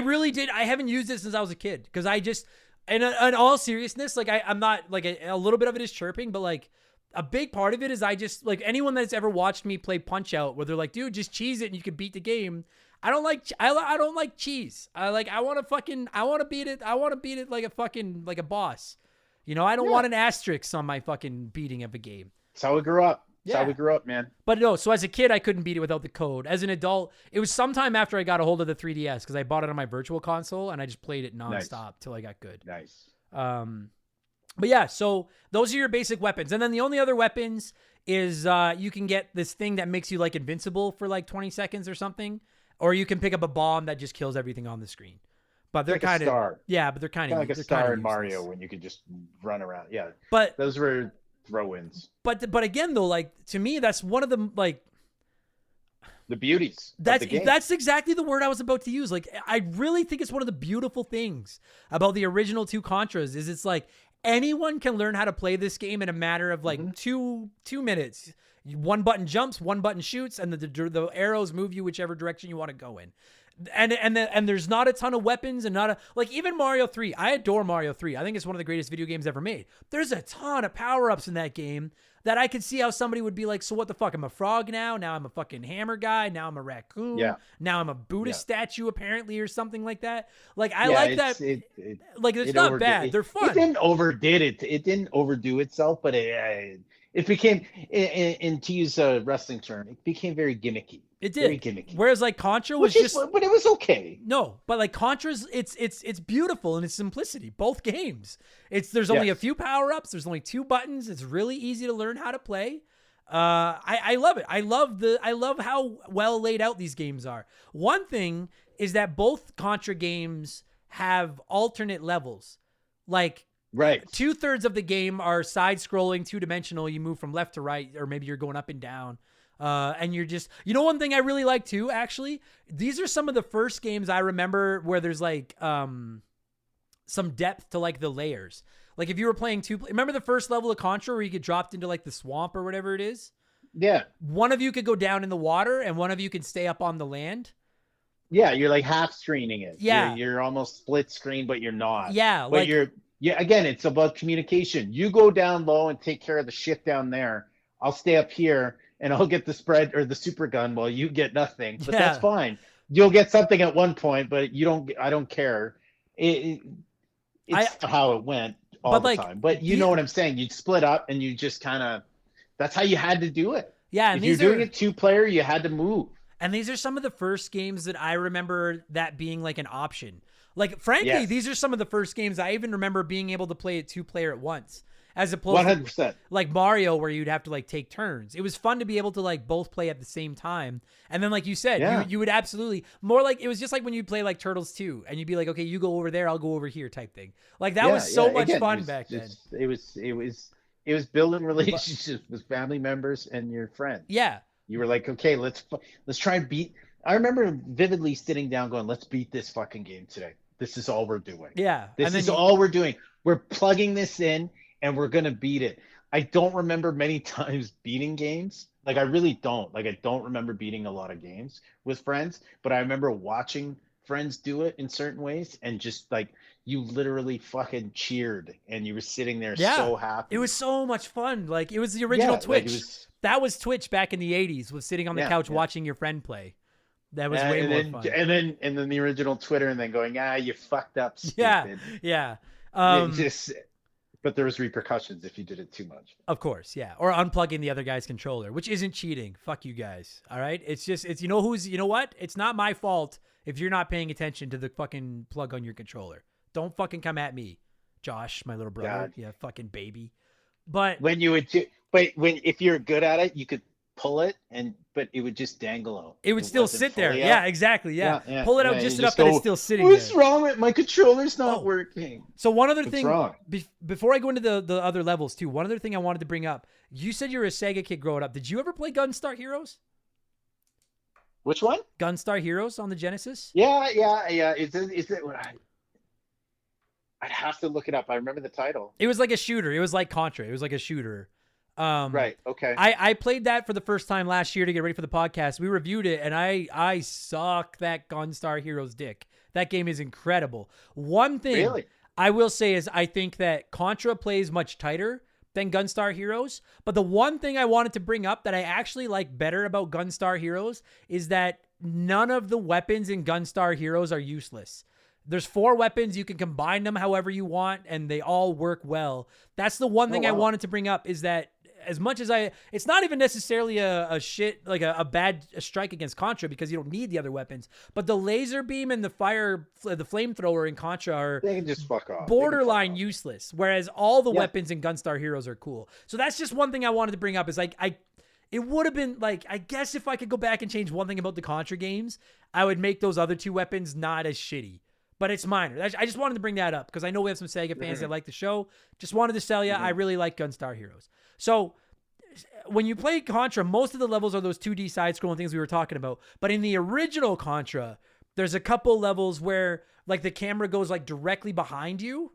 haven't used it since I was a kid, because I just, in all seriousness, like I'm not, like a little bit of it is chirping, but like a big part of it is I just like anyone that's ever watched me play Punch Out, where they're like, dude, just cheese it and you can beat the game. I don't like cheese. I want to beat it. I want to beat it like a boss. You know, I don't want an asterisk on my fucking beating of a game. That's how we grew up. That's Yeah. how we grew up, man. But no, so as a kid, I couldn't beat it without the code. As an adult, it was sometime after I got a hold of the 3DS because I bought it on my virtual console and I just played it nonstop till I got good. Nice. But yeah, so those are your basic weapons. And then the only other weapons is you can get this thing that makes you like invincible for like 20 seconds or something. Or you can pick up a bomb that just kills everything on the screen. But they're Like a kind of star. yeah, but they're kind of Like a star in Mario when you could just run around. Yeah. But Those were throw-ins. but again though, like to me, that's one of the like The beauties. Of the game. that's exactly the word I was about to use. Like I really think it's one of the beautiful things about the original two Contras is it's like anyone can learn how to play this game in a matter of like 2 minutes. One button jumps, one button shoots, and the arrows move you whichever direction you want to go in. And there's not a ton of weapons and not a like even Mario 3. I adore Mario 3. I think it's one of the greatest video games ever made. There's a ton of power-ups in that game that I could see how somebody would be like, so what the fuck? I'm a frog now. Now I'm a fucking hammer guy. Now I'm a raccoon. Yeah. Now I'm a Buddhist statue apparently or something like that. Like I Yeah, like that. Like it's not bad. They're fun. It didn't overdid it. It didn't overdo itself, but it became, and to use a wrestling term, it became very gimmicky. It did. Very gimmicky. Whereas like Contra was just, but it was okay. no, but like Contra's, it's beautiful in its simplicity. Both games, there's only a few power ups. There's only 2 buttons. It's really easy to learn how to play. I love it. I love how well laid out these games are. One thing is that both Contra games have alternate levels. Like Right. 2/3 of the game are side scrolling, 2-dimensional. You move from left to right, or maybe you're going up and down. And you're just, one thing I really like too, actually, these are some of the first games I remember where there's like, some depth to like the layers. Like if you were playing remember the first level of Contra where you get dropped into like the swamp or whatever it is? Yeah. One of you could go down in the water and one of you could stay up on the land. Yeah, you're like half screening it. Yeah. You're almost split screen, but you're not. Yeah. But again, it's about communication. You go down low and take care of the shit down there. I'll stay up here and I'll get the spread or the super gun while you get nothing. But that's fine. You'll get something at one point, but I don't care. It's how it went all the time. But you know what I'm saying? You'd split up and you just kind of, that's how you had to do it. Yeah. And if you're doing it 2-player, you had to move. And these are some of the first games that I remember that being like an option. Like, frankly, these are some of the first games I even remember being able to play it 2-player at once. As opposed 100%. to like Mario where you'd have to like take turns. It was fun to be able to like both play at the same time. And then like you said, you would absolutely more like it was just like when you play like Turtles 2 and you'd be like, okay, you go over there, I'll go over here type thing. Like that was so much fun back then. It was building relationships with family members and your friends. Yeah. You were like, okay, let's try and beat. I remember vividly sitting down going, let's beat this fucking game today. This is all we're doing. Yeah. This is all we're doing. We're plugging this in and we're going to beat it. I don't remember many times beating games. Like I really don't. Like I don't remember beating a lot of games with friends, but I remember watching friends do it in certain ways and just like you literally fucking cheered and you were sitting there so happy. It was so much fun. Like it was the original Twitch. Like that was Twitch back in the 80s, was sitting on the couch watching your friend play. That was way more fun. And then the original Twitter and then going, you fucked up, stupid. Yeah. But there was repercussions if you did it too much. Of course, yeah. Or unplugging the other guy's controller, which isn't cheating. Fuck you guys. All right? It's you know what? It's not my fault if you're not paying attention to the fucking plug on your controller. Don't fucking come at me, Josh, my little brother. God. Yeah, fucking baby. But if you're good at it, you could pull it but it would just dangle out. It would still sit there. Yeah, exactly. Yeah. Pull it out just enough that it's still sitting What's wrong with my controller's not working? So one other thing before I go into the other levels too, one other thing I wanted to bring up. You said you were a Sega kid growing up. Did you ever play Gunstar Heroes? Which one? Gunstar Heroes on the Genesis? Yeah. Is it I'd have to look it up. I remember the title. It was like a shooter. It was like Contra. It was like a shooter. Right. Okay. I played that for the first time last year to get ready for the podcast. We reviewed it, and I suck that Gunstar Heroes dick. That game is incredible. One thing I will say is I think that Contra plays much tighter, than Gunstar Heroes. But the one thing I wanted to bring up that I actually like better about Gunstar Heroes is that none of the weapons in Gunstar Heroes are useless. There's 4 weapons. You can combine them however you want, and they all work well. That's the one thing I wanted to bring up is that as much as it's not even necessarily a bad strike against Contra because you don't need the other weapons, but the laser beam and the flamethrower in Contra are They can just fuck off. borderline useless, whereas all the weapons in Gunstar Heroes are cool. So that's just one thing I wanted to bring up is like, it would have been like, I guess if I could go back and change one thing about the Contra games, I would make those other 2 weapons not as shitty. But it's minor. I just wanted to bring that up because I know we have some Sega fans that like the show. Just wanted to tell you, I really like Gunstar Heroes. So when you play Contra, most of the levels are those 2D side-scrolling things we were talking about. But in the original Contra, there's a couple levels where like the camera goes like directly behind you.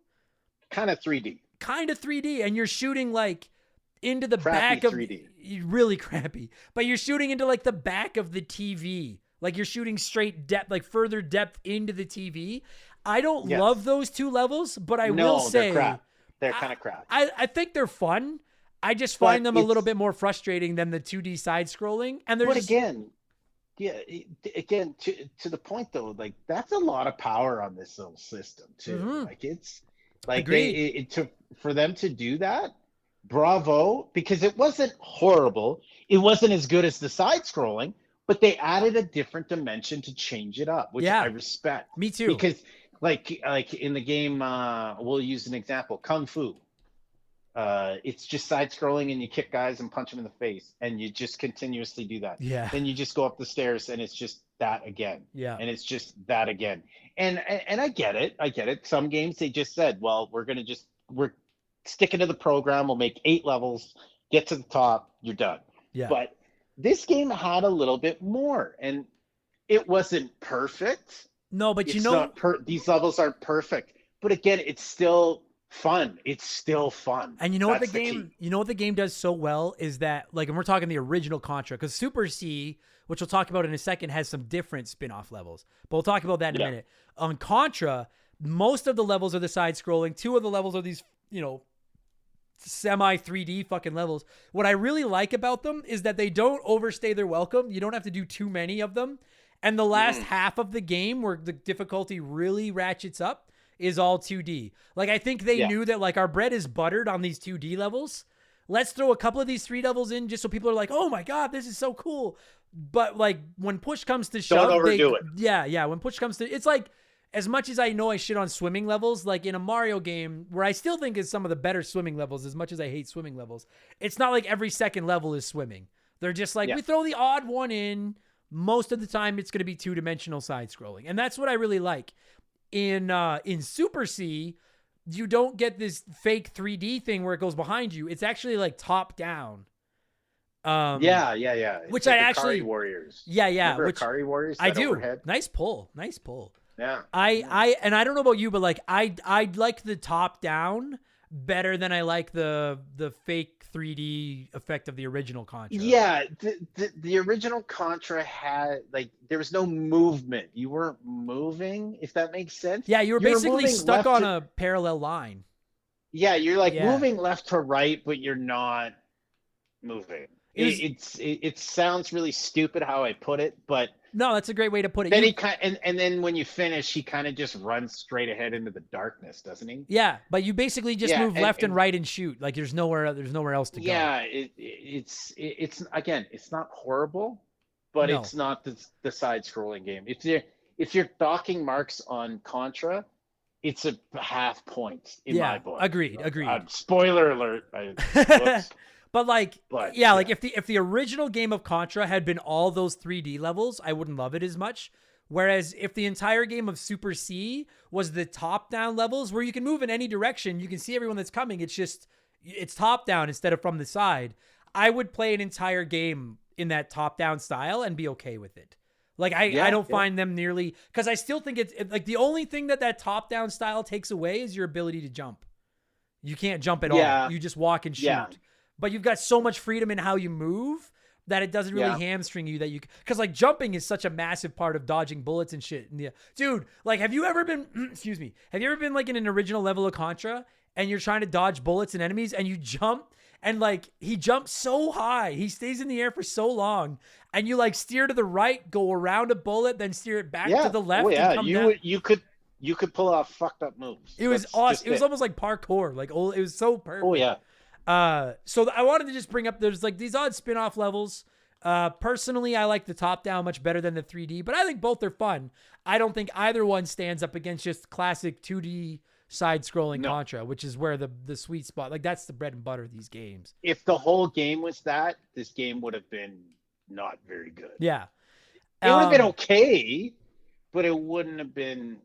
Kind of 3D. And you're shooting like into the Crappy back of 3D. Really crappy. But you're shooting into like the back of the TV. Like you're shooting straight depth, like further depth into the TV. I don't love those 2 levels, but I will say they're crap. They're kind of crap. I think they're fun. I just find them a little bit more frustrating than the 2D side scrolling. And they're again, to the point though, like that's a lot of power on this little system too. Like it's like it took for them to do that. Bravo, because it wasn't horrible. It wasn't as good as the side scrolling. But they added a different dimension to change it up, which I respect. Me too. Because like in the game, we'll use an example, Kung Fu. It's just side scrolling and you kick guys and punch them in the face and you just continuously do that. Yeah. Then you just go up the stairs and it's just that again. Yeah. And it's just that again. And I get it. Some games they just said, well, we're sticking to the program. We'll make 8 levels, get to the top, you're done. Yeah. But this game had a little bit more, and it wasn't perfect. No, but these levels aren't perfect. But again, it's still fun. It's still fun. And you know what the game does so well is that, like, and we're talking the original Contra, because Super C, which we'll talk about in a second, has some different spin-off levels. But we'll talk about that in a minute. On Contra, most of the levels are the side-scrolling. 2 of the levels are these, semi 3D fucking levels. What I really like about them is that they don't overstay their welcome. You don't have to do too many of them. And the last half of the game where the difficulty really ratchets up is all 2D. Like, I think they knew that like our bread is buttered on these 2D levels. Let's throw a couple of these 3 levels in just so people are like, oh my God, this is so cool. But like when push comes to shove, don't overdo it. Yeah. When push comes to, it's like, as much as I know I shit on swimming levels, like in a Mario game where I still think is some of the better swimming levels, as much as I hate swimming levels, it's not like every second level is swimming. They're just like, we throw the odd one in. Most of the time it's going to be 2-dimensional side scrolling. And that's what I really like. In Super C, you don't get this fake 3D thing where it goes behind you. It's actually like top down. It's Which like I actually Akari Warriors. Yeah. Remember Which Akari Warriors? I do. Overhead? Nice pull. Yeah. I don't know about you, but like I like the top down better than I like the fake 3D effect of the original Contra. Yeah, the original Contra had like there was no movement. You weren't moving, if that makes sense. Yeah, you were basically stuck on a parallel line. Yeah, you're like moving left to right, but you're not moving. It sounds really stupid how I put it, but no, that's a great way to put it. Then and then when you finish, he kind of just runs straight ahead into the darkness, doesn't he? Yeah, but you basically just move left and right and shoot. Like there's nowhere else to go. Yeah, it's again, it's not horrible, but it's not the side-scrolling game. If you're docking marks on Contra, it's a half point in my book. Agreed. Spoiler alert. But if the original game of Contra had been all those 3D levels, I wouldn't love it as much. Whereas if the entire game of Super C was the top-down levels where you can move in any direction, you can see everyone that's coming, it's top-down instead of from the side, I would play an entire game in that top-down style and be okay with it. Like, I don't find them nearly... Because I still think it's... Like, the only thing that top-down style takes away is your ability to jump. You can't jump at all. You just walk and shoot. Yeah. But you've got so much freedom in how you move that it doesn't really hamstring you that you... Because, like, jumping is such a massive part of dodging bullets and shit. Dude, like, have you ever been... excuse me. Have you ever been, like, in an original level of Contra and you're trying to dodge bullets and enemies, and you jump, and like he jumps so high, he stays in the air for so long, and you like steer to the right, go around a bullet, then steer it back to the left. Oh yeah, and come down. you could pull off fucked up moves. It was That's awesome. just It was almost like parkour. Like, oh, it was so perfect. Oh yeah. So I wanted to just bring up, there's like these odd spin-off levels. Personally, I like the top-down much better than the 3D, but I think both are fun. I don't think either one stands up against just classic 2D side-scrolling Contra, which is where the sweet spot, like that's the bread and butter of these games. If the whole game was that, this game would have been not very good. Yeah. It would have been okay, but it wouldn't have been.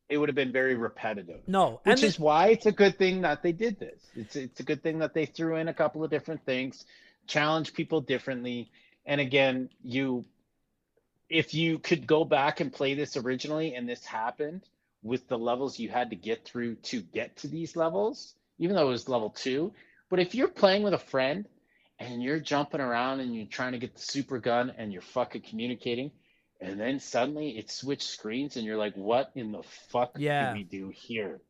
It would have been very repetitive. No, which is why it's a good thing that they did this. It's a good thing that they threw in a couple of different things, challenge people differently, and again, if you could go back and play this originally, and this happened with the levels you had to get through to get to these levels, even though it was level 2, but if you're playing with a friend and you're jumping around and you're trying to get the super gun and you're fucking communicating. And then suddenly it switched screens and you're like, what in the fuck did we do here?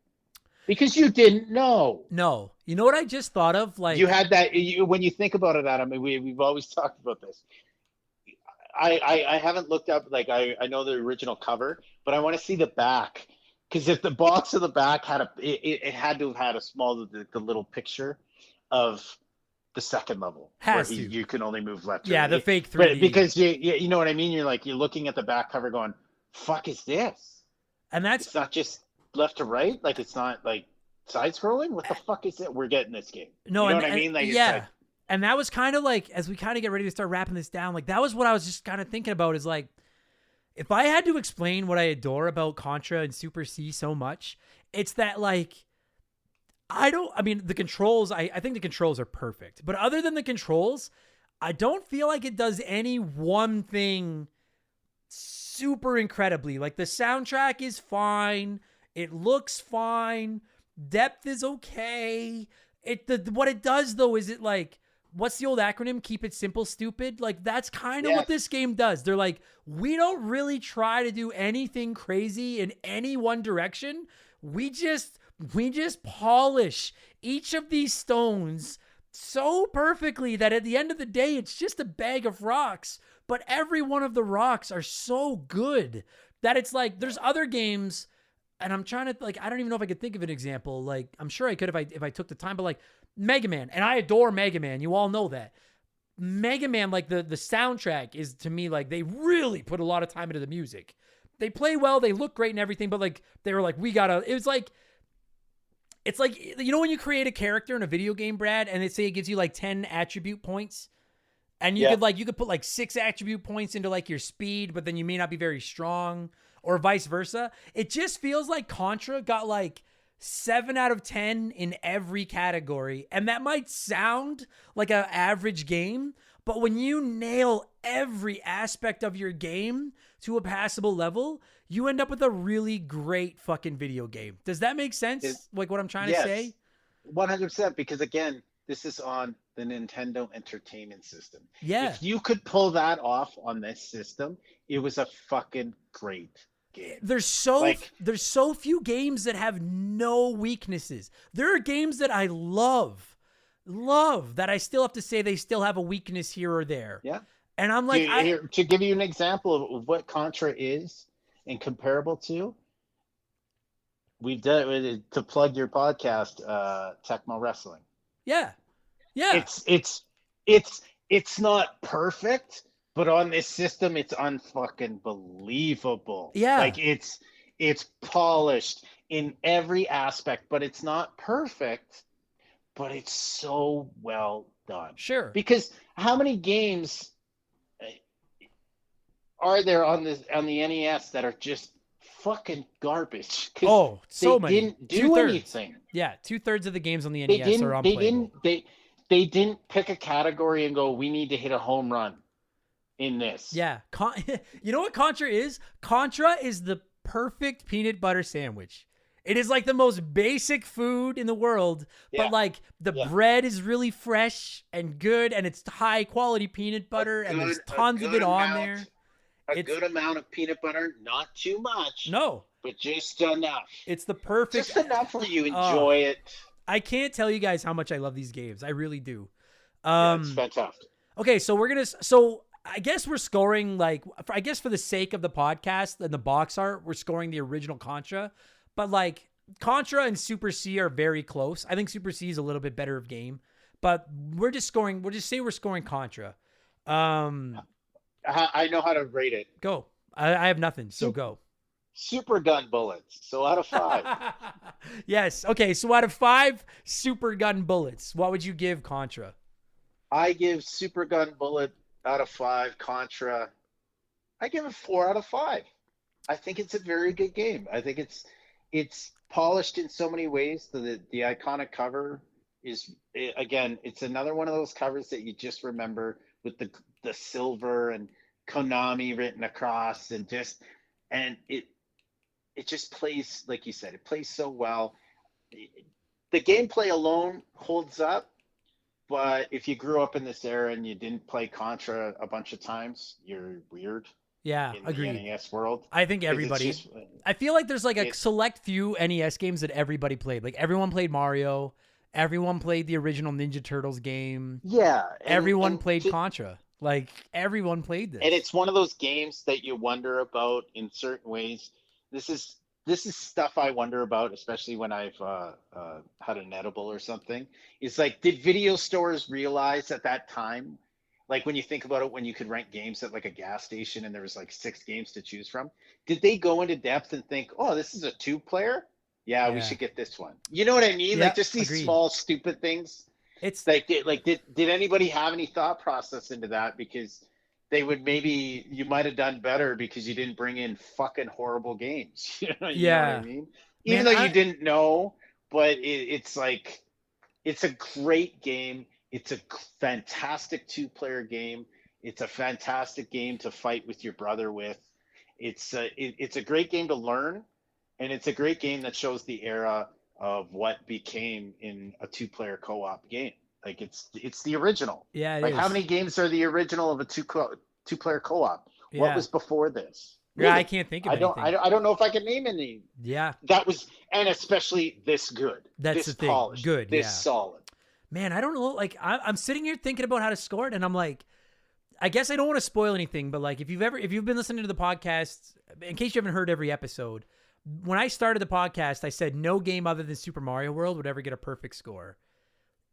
Because you didn't know. No. You know what I just thought of? Like you had that, when you think about it, Adam, we've always talked about this. I haven't looked up, like I know the original cover, but I want to see the back. Because if the box of the back had it had to have had a small, the little picture of the second level where you can only move left. Yeah, right. the fake 3D. But because you know what I mean? You're looking at the back cover going, fuck is this? And it's not just left to right. Like it's not like side scrolling. What the fuck is it? We're getting this game. No, you know what I mean? Like, yeah. And that was kind of like, as we kind of get ready to start wrapping this down, like that was what I was just kind of thinking about is like, if I had to explain what I adore about Contra and Super C so much, it's that like, the controls, I think the controls are perfect. But other than the controls, I don't feel like it does any one thing super incredibly. Like the soundtrack is fine. It looks fine. Depth is okay. What it does though is it like, what's the old acronym? Keep it simple, stupid. Like that's kind of what this game does. They're like, we don't really try to do anything crazy in any one direction. We just polish each of these stones so perfectly that at the end of the day, it's just a bag of rocks. But every one of the rocks are so good that it's like, there's other games, and I'm trying to like, I don't even know if I could think of an example. Like, I'm sure I could if I took the time, but like Mega Man, and I adore Mega Man. You all know that. Mega Man, like the soundtrack is to me, like they really put a lot of time into the music. They play well, they look great and everything, but like, they were like, it's like, you know, when you create a character in a video game, Brad, and they say it gives you like 10 attribute points, and you could put like 6 attribute points into like your speed, but then you may not be very strong, or vice versa. It just feels like Contra got like 7 out of 10 in every category. And that might sound like an average game, but when you nail every aspect of your game to a passable level, you end up with a really great fucking video game. Does that make sense? Like what I'm trying to say? 100%. Because again, this is on the Nintendo Entertainment System. Yeah. If you could pull that off on this system, it was a fucking great game. There's so few games that have no weaknesses. There are games that I love that I still have to say they still have a weakness here or there. Yeah. And I'm like, to give you an example of what Contra is and comparable to, we've done to plug your podcast, Tecmo Wrestling. Yeah. Yeah. It's not perfect, but on this system, it's unfucking believable. Yeah. Like it's polished in every aspect, but it's not perfect, but it's so well done. Sure. Because how many games are there on the NES that are just fucking garbage? Oh, so many. They didn't do anything. Yeah, 2/3 of the games on the NES are unplayable. They didn't pick a category and go, we need to hit a home run in this. Yeah. You know what Contra is? Contra is the perfect peanut butter sandwich. It is like the most basic food in the world, but like the bread is really fresh and good, and it's high quality peanut butter, and there's tons of it on there. A good amount of peanut butter, not too much. No. But just enough. It's the perfect. Just enough where you enjoy it. I can't tell you guys how much I love these games. I really do. It's fantastic. Okay, so I guess we're scoring I guess for the sake of the podcast and the box art, we're scoring the original Contra, but like Contra and Super C are very close. I think Super C is a little bit better of game, but we're just scoring Contra. I know how to rate it. Go. I have nothing, so go. Super gun bullets. So out of 5. Yes. Okay, so out of 5 super gun bullets, what would you give Contra? I give Super Gun Bullet out of 5. Contra, I give it 4 out of 5. I think it's a very good game. I think it's polished in so many ways. The iconic cover is, again, it's another one of those covers that you just remember with the silver and Konami written across, and it just plays, like you said, it plays so well. The gameplay alone holds up. But if you grew up in this era and you didn't play Contra a bunch of times, you're weird. Yeah, in agreed. The NES world. I think everybody. I feel like there's like a select few NES games that everybody played. Like everyone played Mario, everyone played the original Ninja Turtles game. Yeah, everyone played Contra. Like everyone played this. And it's one of those games that you wonder about in certain ways. This is stuff I wonder about, especially when I've had an edible or something. It's like, did video stores realize at that time, like when you think about it, when you could rent games at like a gas station and there was like 6 games to choose from, did they go into depth and think, oh, this is a 2-player? Yeah, we should get this one. You know what I mean? Yeah, like just these small, stupid things. It's like, did anybody have any thought process into that? Because you might have done better because you didn't bring in fucking horrible games. You know what I mean? Even though you didn't know, but it's like, it's a great game. It's a fantastic 2-player game. It's a fantastic game to fight with your brother with. It's a great game to learn, and it's a great game that shows the era of what became in a 2-player co-op game. Like it's the original. Yeah, like how many games are the original of a 2-player co-op? Yeah. What was before this? Really? Yeah, I can't think of anything. I don't know if I can name any. Yeah. That was, and especially this good. That's this the thing. Polished, good. This solid. Man, I don't know. Like I'm sitting here thinking about how to score it, and I'm like, I guess I don't want to spoil anything, but like if you've been listening to the podcast, in case you haven't heard every episode, when I started the podcast, I said no game other than Super Mario World would ever get a perfect score.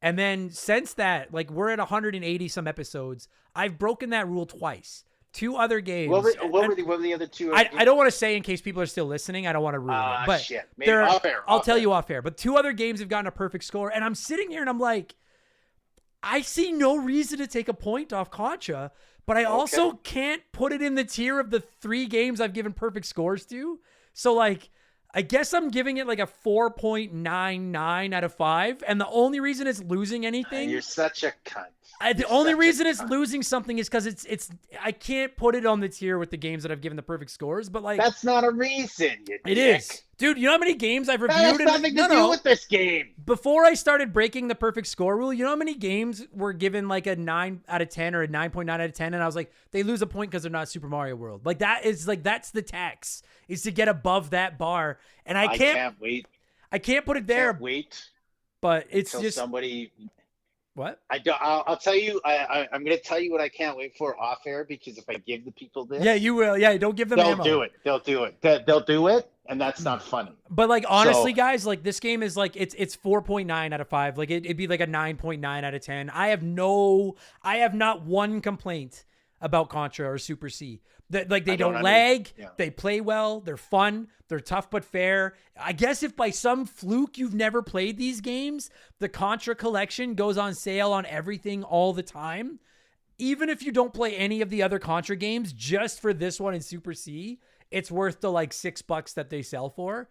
And then since that, like we're at 180 some episodes, I've broken that rule twice. 2 other games. What were the other 2? I don't want to say in case people are still listening. I don't want to ruin it. But shit. Maybe off air. I'll tell you off air. But 2 other games have gotten a perfect score, and I'm sitting here and I'm like, I see no reason to take a point off Contra, but I also can't put it in the tier of the 3 games I've given perfect scores to. So like, I guess I'm giving it like a 4.99 out of 5. And the only reason it's losing anything. You're such a cunt. The only reason it's losing something is because I can't put it on the tier with the games that I've given the perfect scores, but like. That's not a reason. It is. Dude, you know how many games I've reviewed? That has nothing to do with this game. Before I started breaking the perfect score rule, you know how many games were given like a 9 out of 10 or a 9.9 out of 10? And I was like, they lose a point because they're not Super Mario World. Like that is like, that's the tax, is to get above that bar. And I can't wait. I can't put it there. Can't wait. But it's just somebody. What? I'll tell you. I'm going to tell you what I can't wait for off air, because if I give the people this, yeah, you will. Yeah, don't give them. They'll do it. They'll do it, and that's not funny. But like honestly, guys, like this game is like it's 4.9 out of 5. Like it'd be like a 9.9 out of 10. I have not one complaint about Contra or Super C. Like they don't lag, they play well, they're fun, they're tough but fair. I guess if by some fluke you've never played these games, the Contra collection goes on sale on everything all the time. Even if you don't play any of the other Contra games, just for this one in Super C, it's worth the like $6 that they sell for.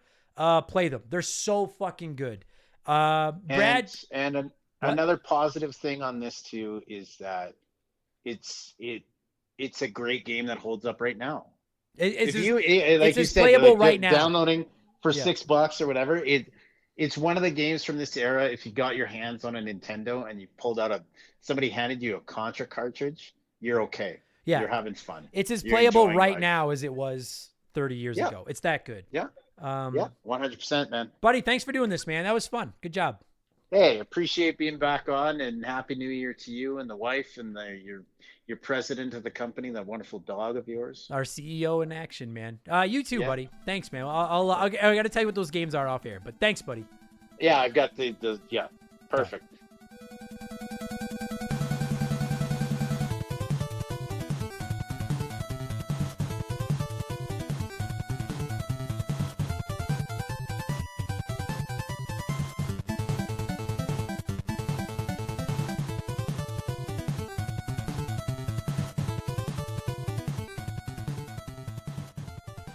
Play them. They're so fucking good. Brad. And another positive thing on this too is that it's a great game that holds up right now. It's playable right now. Downloading for $6 or whatever. It's one of the games from this era. If you got your hands on a Nintendo and you pulled out somebody handed you a Contra cartridge, you're okay. Yeah, you're having fun. It's as playable right now as it was 30 years ago. It's that good. Yeah. 100%, man. Buddy, thanks for doing this, man. That was fun. Good job. Hey, appreciate being back on, and happy New Year to you and the wife and your president of the company, that wonderful dog of yours. Our CEO in action, man. You too, Yeah, buddy. Thanks, man. I got to tell you what those games are off air, but thanks, buddy. yeah, I've got the yeah, perfect.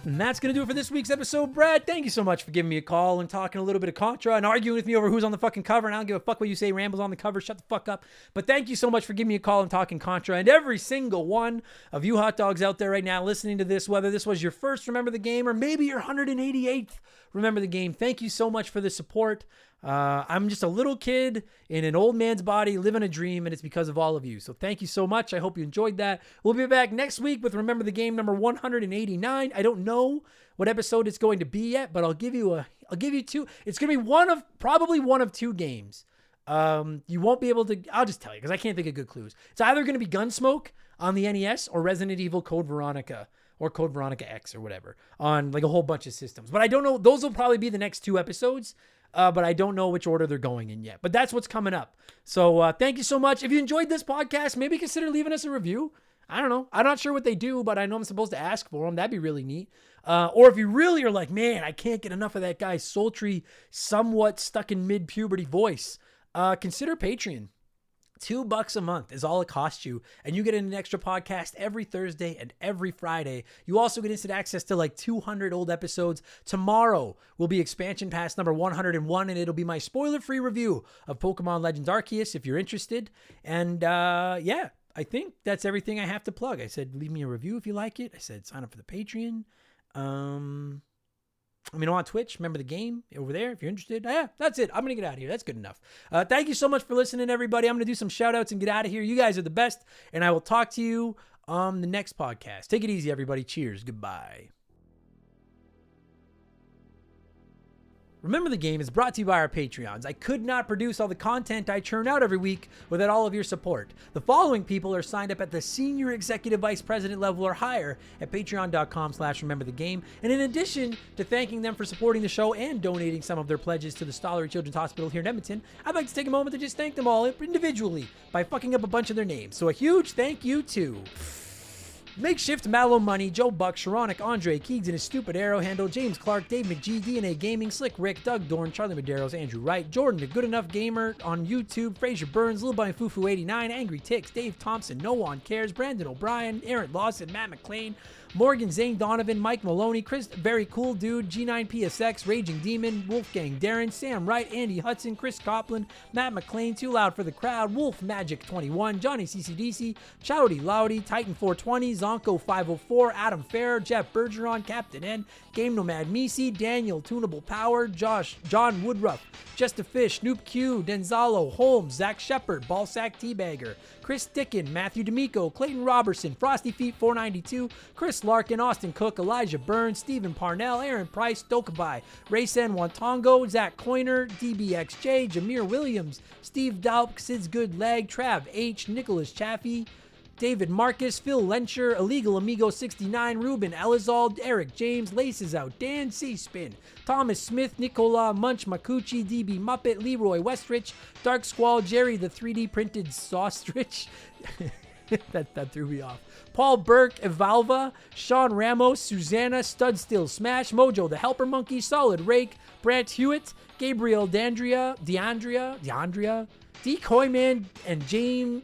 And that's going to do it for this week's episode. Brad, thank you so much for giving me a call and talking a little bit of Contra and arguing with me over who's on the fucking cover. And I don't give a fuck what you say. Ramble's on the cover. Shut the fuck up. But thank you so much for giving me a call and talking Contra. And every single one of you hot dogs out there right now listening to this, whether this was your first Remember the Game or maybe your 188th Remember the Game, thank you so much for the support. I'm just a little kid in an old man's body living a dream, and it's because of all of you. So thank you so much. I hope you enjoyed that. We'll be back next week with Remember the Game number 189. I don't know what episode it's going to be yet, but I'll give you two. It's going to be probably one of two games. You won't be able to, I'll just tell you because I can't think of good clues. It's either going to be Gunsmoke on the NES or Resident Evil Code Veronica or Code Veronica X or whatever on like a whole bunch of systems. But I don't know. Those will probably be the next two episodes. But I don't know which order they're going in yet. But that's what's coming up. So thank you so much. If you enjoyed this podcast, maybe consider leaving us a review. I don't know. I'm not sure what they do, but I know I'm supposed to ask for them. That'd be really neat. Or if you really are like, man, I can't get enough of that guy's sultry, somewhat stuck in mid-puberty voice, consider Patreon. $2 a month is all it costs you, and you get an extra podcast every Thursday and every Friday. You also get instant access to like 200 old episodes. Tomorrow will be expansion pass number 101, and it'll be my spoiler-free review of Pokemon Legends Arceus if you're interested. And yeah, I think that's everything I have to plug. I said leave me a review if you like it. I said sign up for the Patreon. On Twitch, Remember the Game over there if you're interested. Yeah, that's it. I'm going to get out of here. That's good enough. Thank you so much for listening, everybody. I'm going to do some shout outs and get out of here. You guys are the best, and I will talk to you on the next podcast. Take it easy, everybody. Cheers. Goodbye. Remember the Game is brought to you by our Patreons. I could not produce all the content I churn out every week without all of your support. The following people are signed up at the senior executive vice president level or higher at patreon.com/rememberthegame. And in addition to thanking them for supporting the show and donating some of their pledges to the Stollery Children's Hospital here in Edmonton, I'd like to take a moment to just thank them all individually by fucking up a bunch of their names. So a huge thank you to Makeshift, Mallow Money, Joe Buck, Sharonic, Andre, Keegs and his stupid arrow handle, James Clark, Dave McGee, DNA Gaming, Slick Rick, Doug Dorn, Charlie Medeiros, Andrew Wright, Jordan, the Good Enough Gamer on YouTube, Fraser Burns, Little Bunny Fufu 89, Angry Ticks, Dave Thompson, No One Cares, Brandon O'Brien, Aaron Lawson, Matt McLean, Morgan Zane Donovan, Mike Maloney, Chris Very Cool Dude, G9PSX, Raging Demon, Wolfgang Darren, Sam Wright, Andy Hudson, Chris Copland, Matt McLean, Too Loud for the Crowd, Wolf Magic 21, Johnny CCDC, Chowdy Loudy, Titan 420, Zonko 504, Adam Fair, Jeff Bergeron, Captain N, Game Nomad Misi, Daniel Tunable Power, John Woodruff, Just a Fish, Snoop Q, Denzalo, Holmes, Zach Shepard, Ballsack Teabagger, Chris Dickin, Matthew D'Amico, Clayton Robertson, Frosty Feet 492, Chris Larkin, Austin Cook, Elijah Burns, Stephen Parnell, Aaron Price, Dokubai, Raysan Wantongo, Zach Coiner, DBXJ, Jameer Williams, Steve Dalp, Sid's Good Leg, Trav H, Nicholas Chaffee, David Marcus, Phil Lencher, Illegal Amigo 69, Ruben Elizald, Eric James, Laces Out, Dan C-Spin, Thomas Smith, Nicola Munch, Makuchi, DB Muppet, Leroy Westrich, Dark Squall, Jerry the 3D printed Saustrich. that threw me off. Paul Burke, Evalva, Sean Ramos, Susanna, Stud Still Smash, Mojo the Helper Monkey, Solid Rake, Brant Hewitt, Gabriel Deandria, Decoy Man, and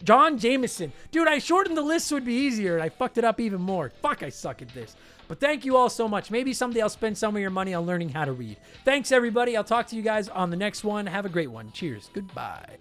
John Jameson. Dude, I shortened the list so it'd be easier, and I fucked it up even more. Fuck, I suck at this. But thank you all so much. Maybe someday I'll spend some of your money on learning how to read. Thanks, everybody. I'll talk to you guys on the next one. Have a great one. Cheers. Goodbye.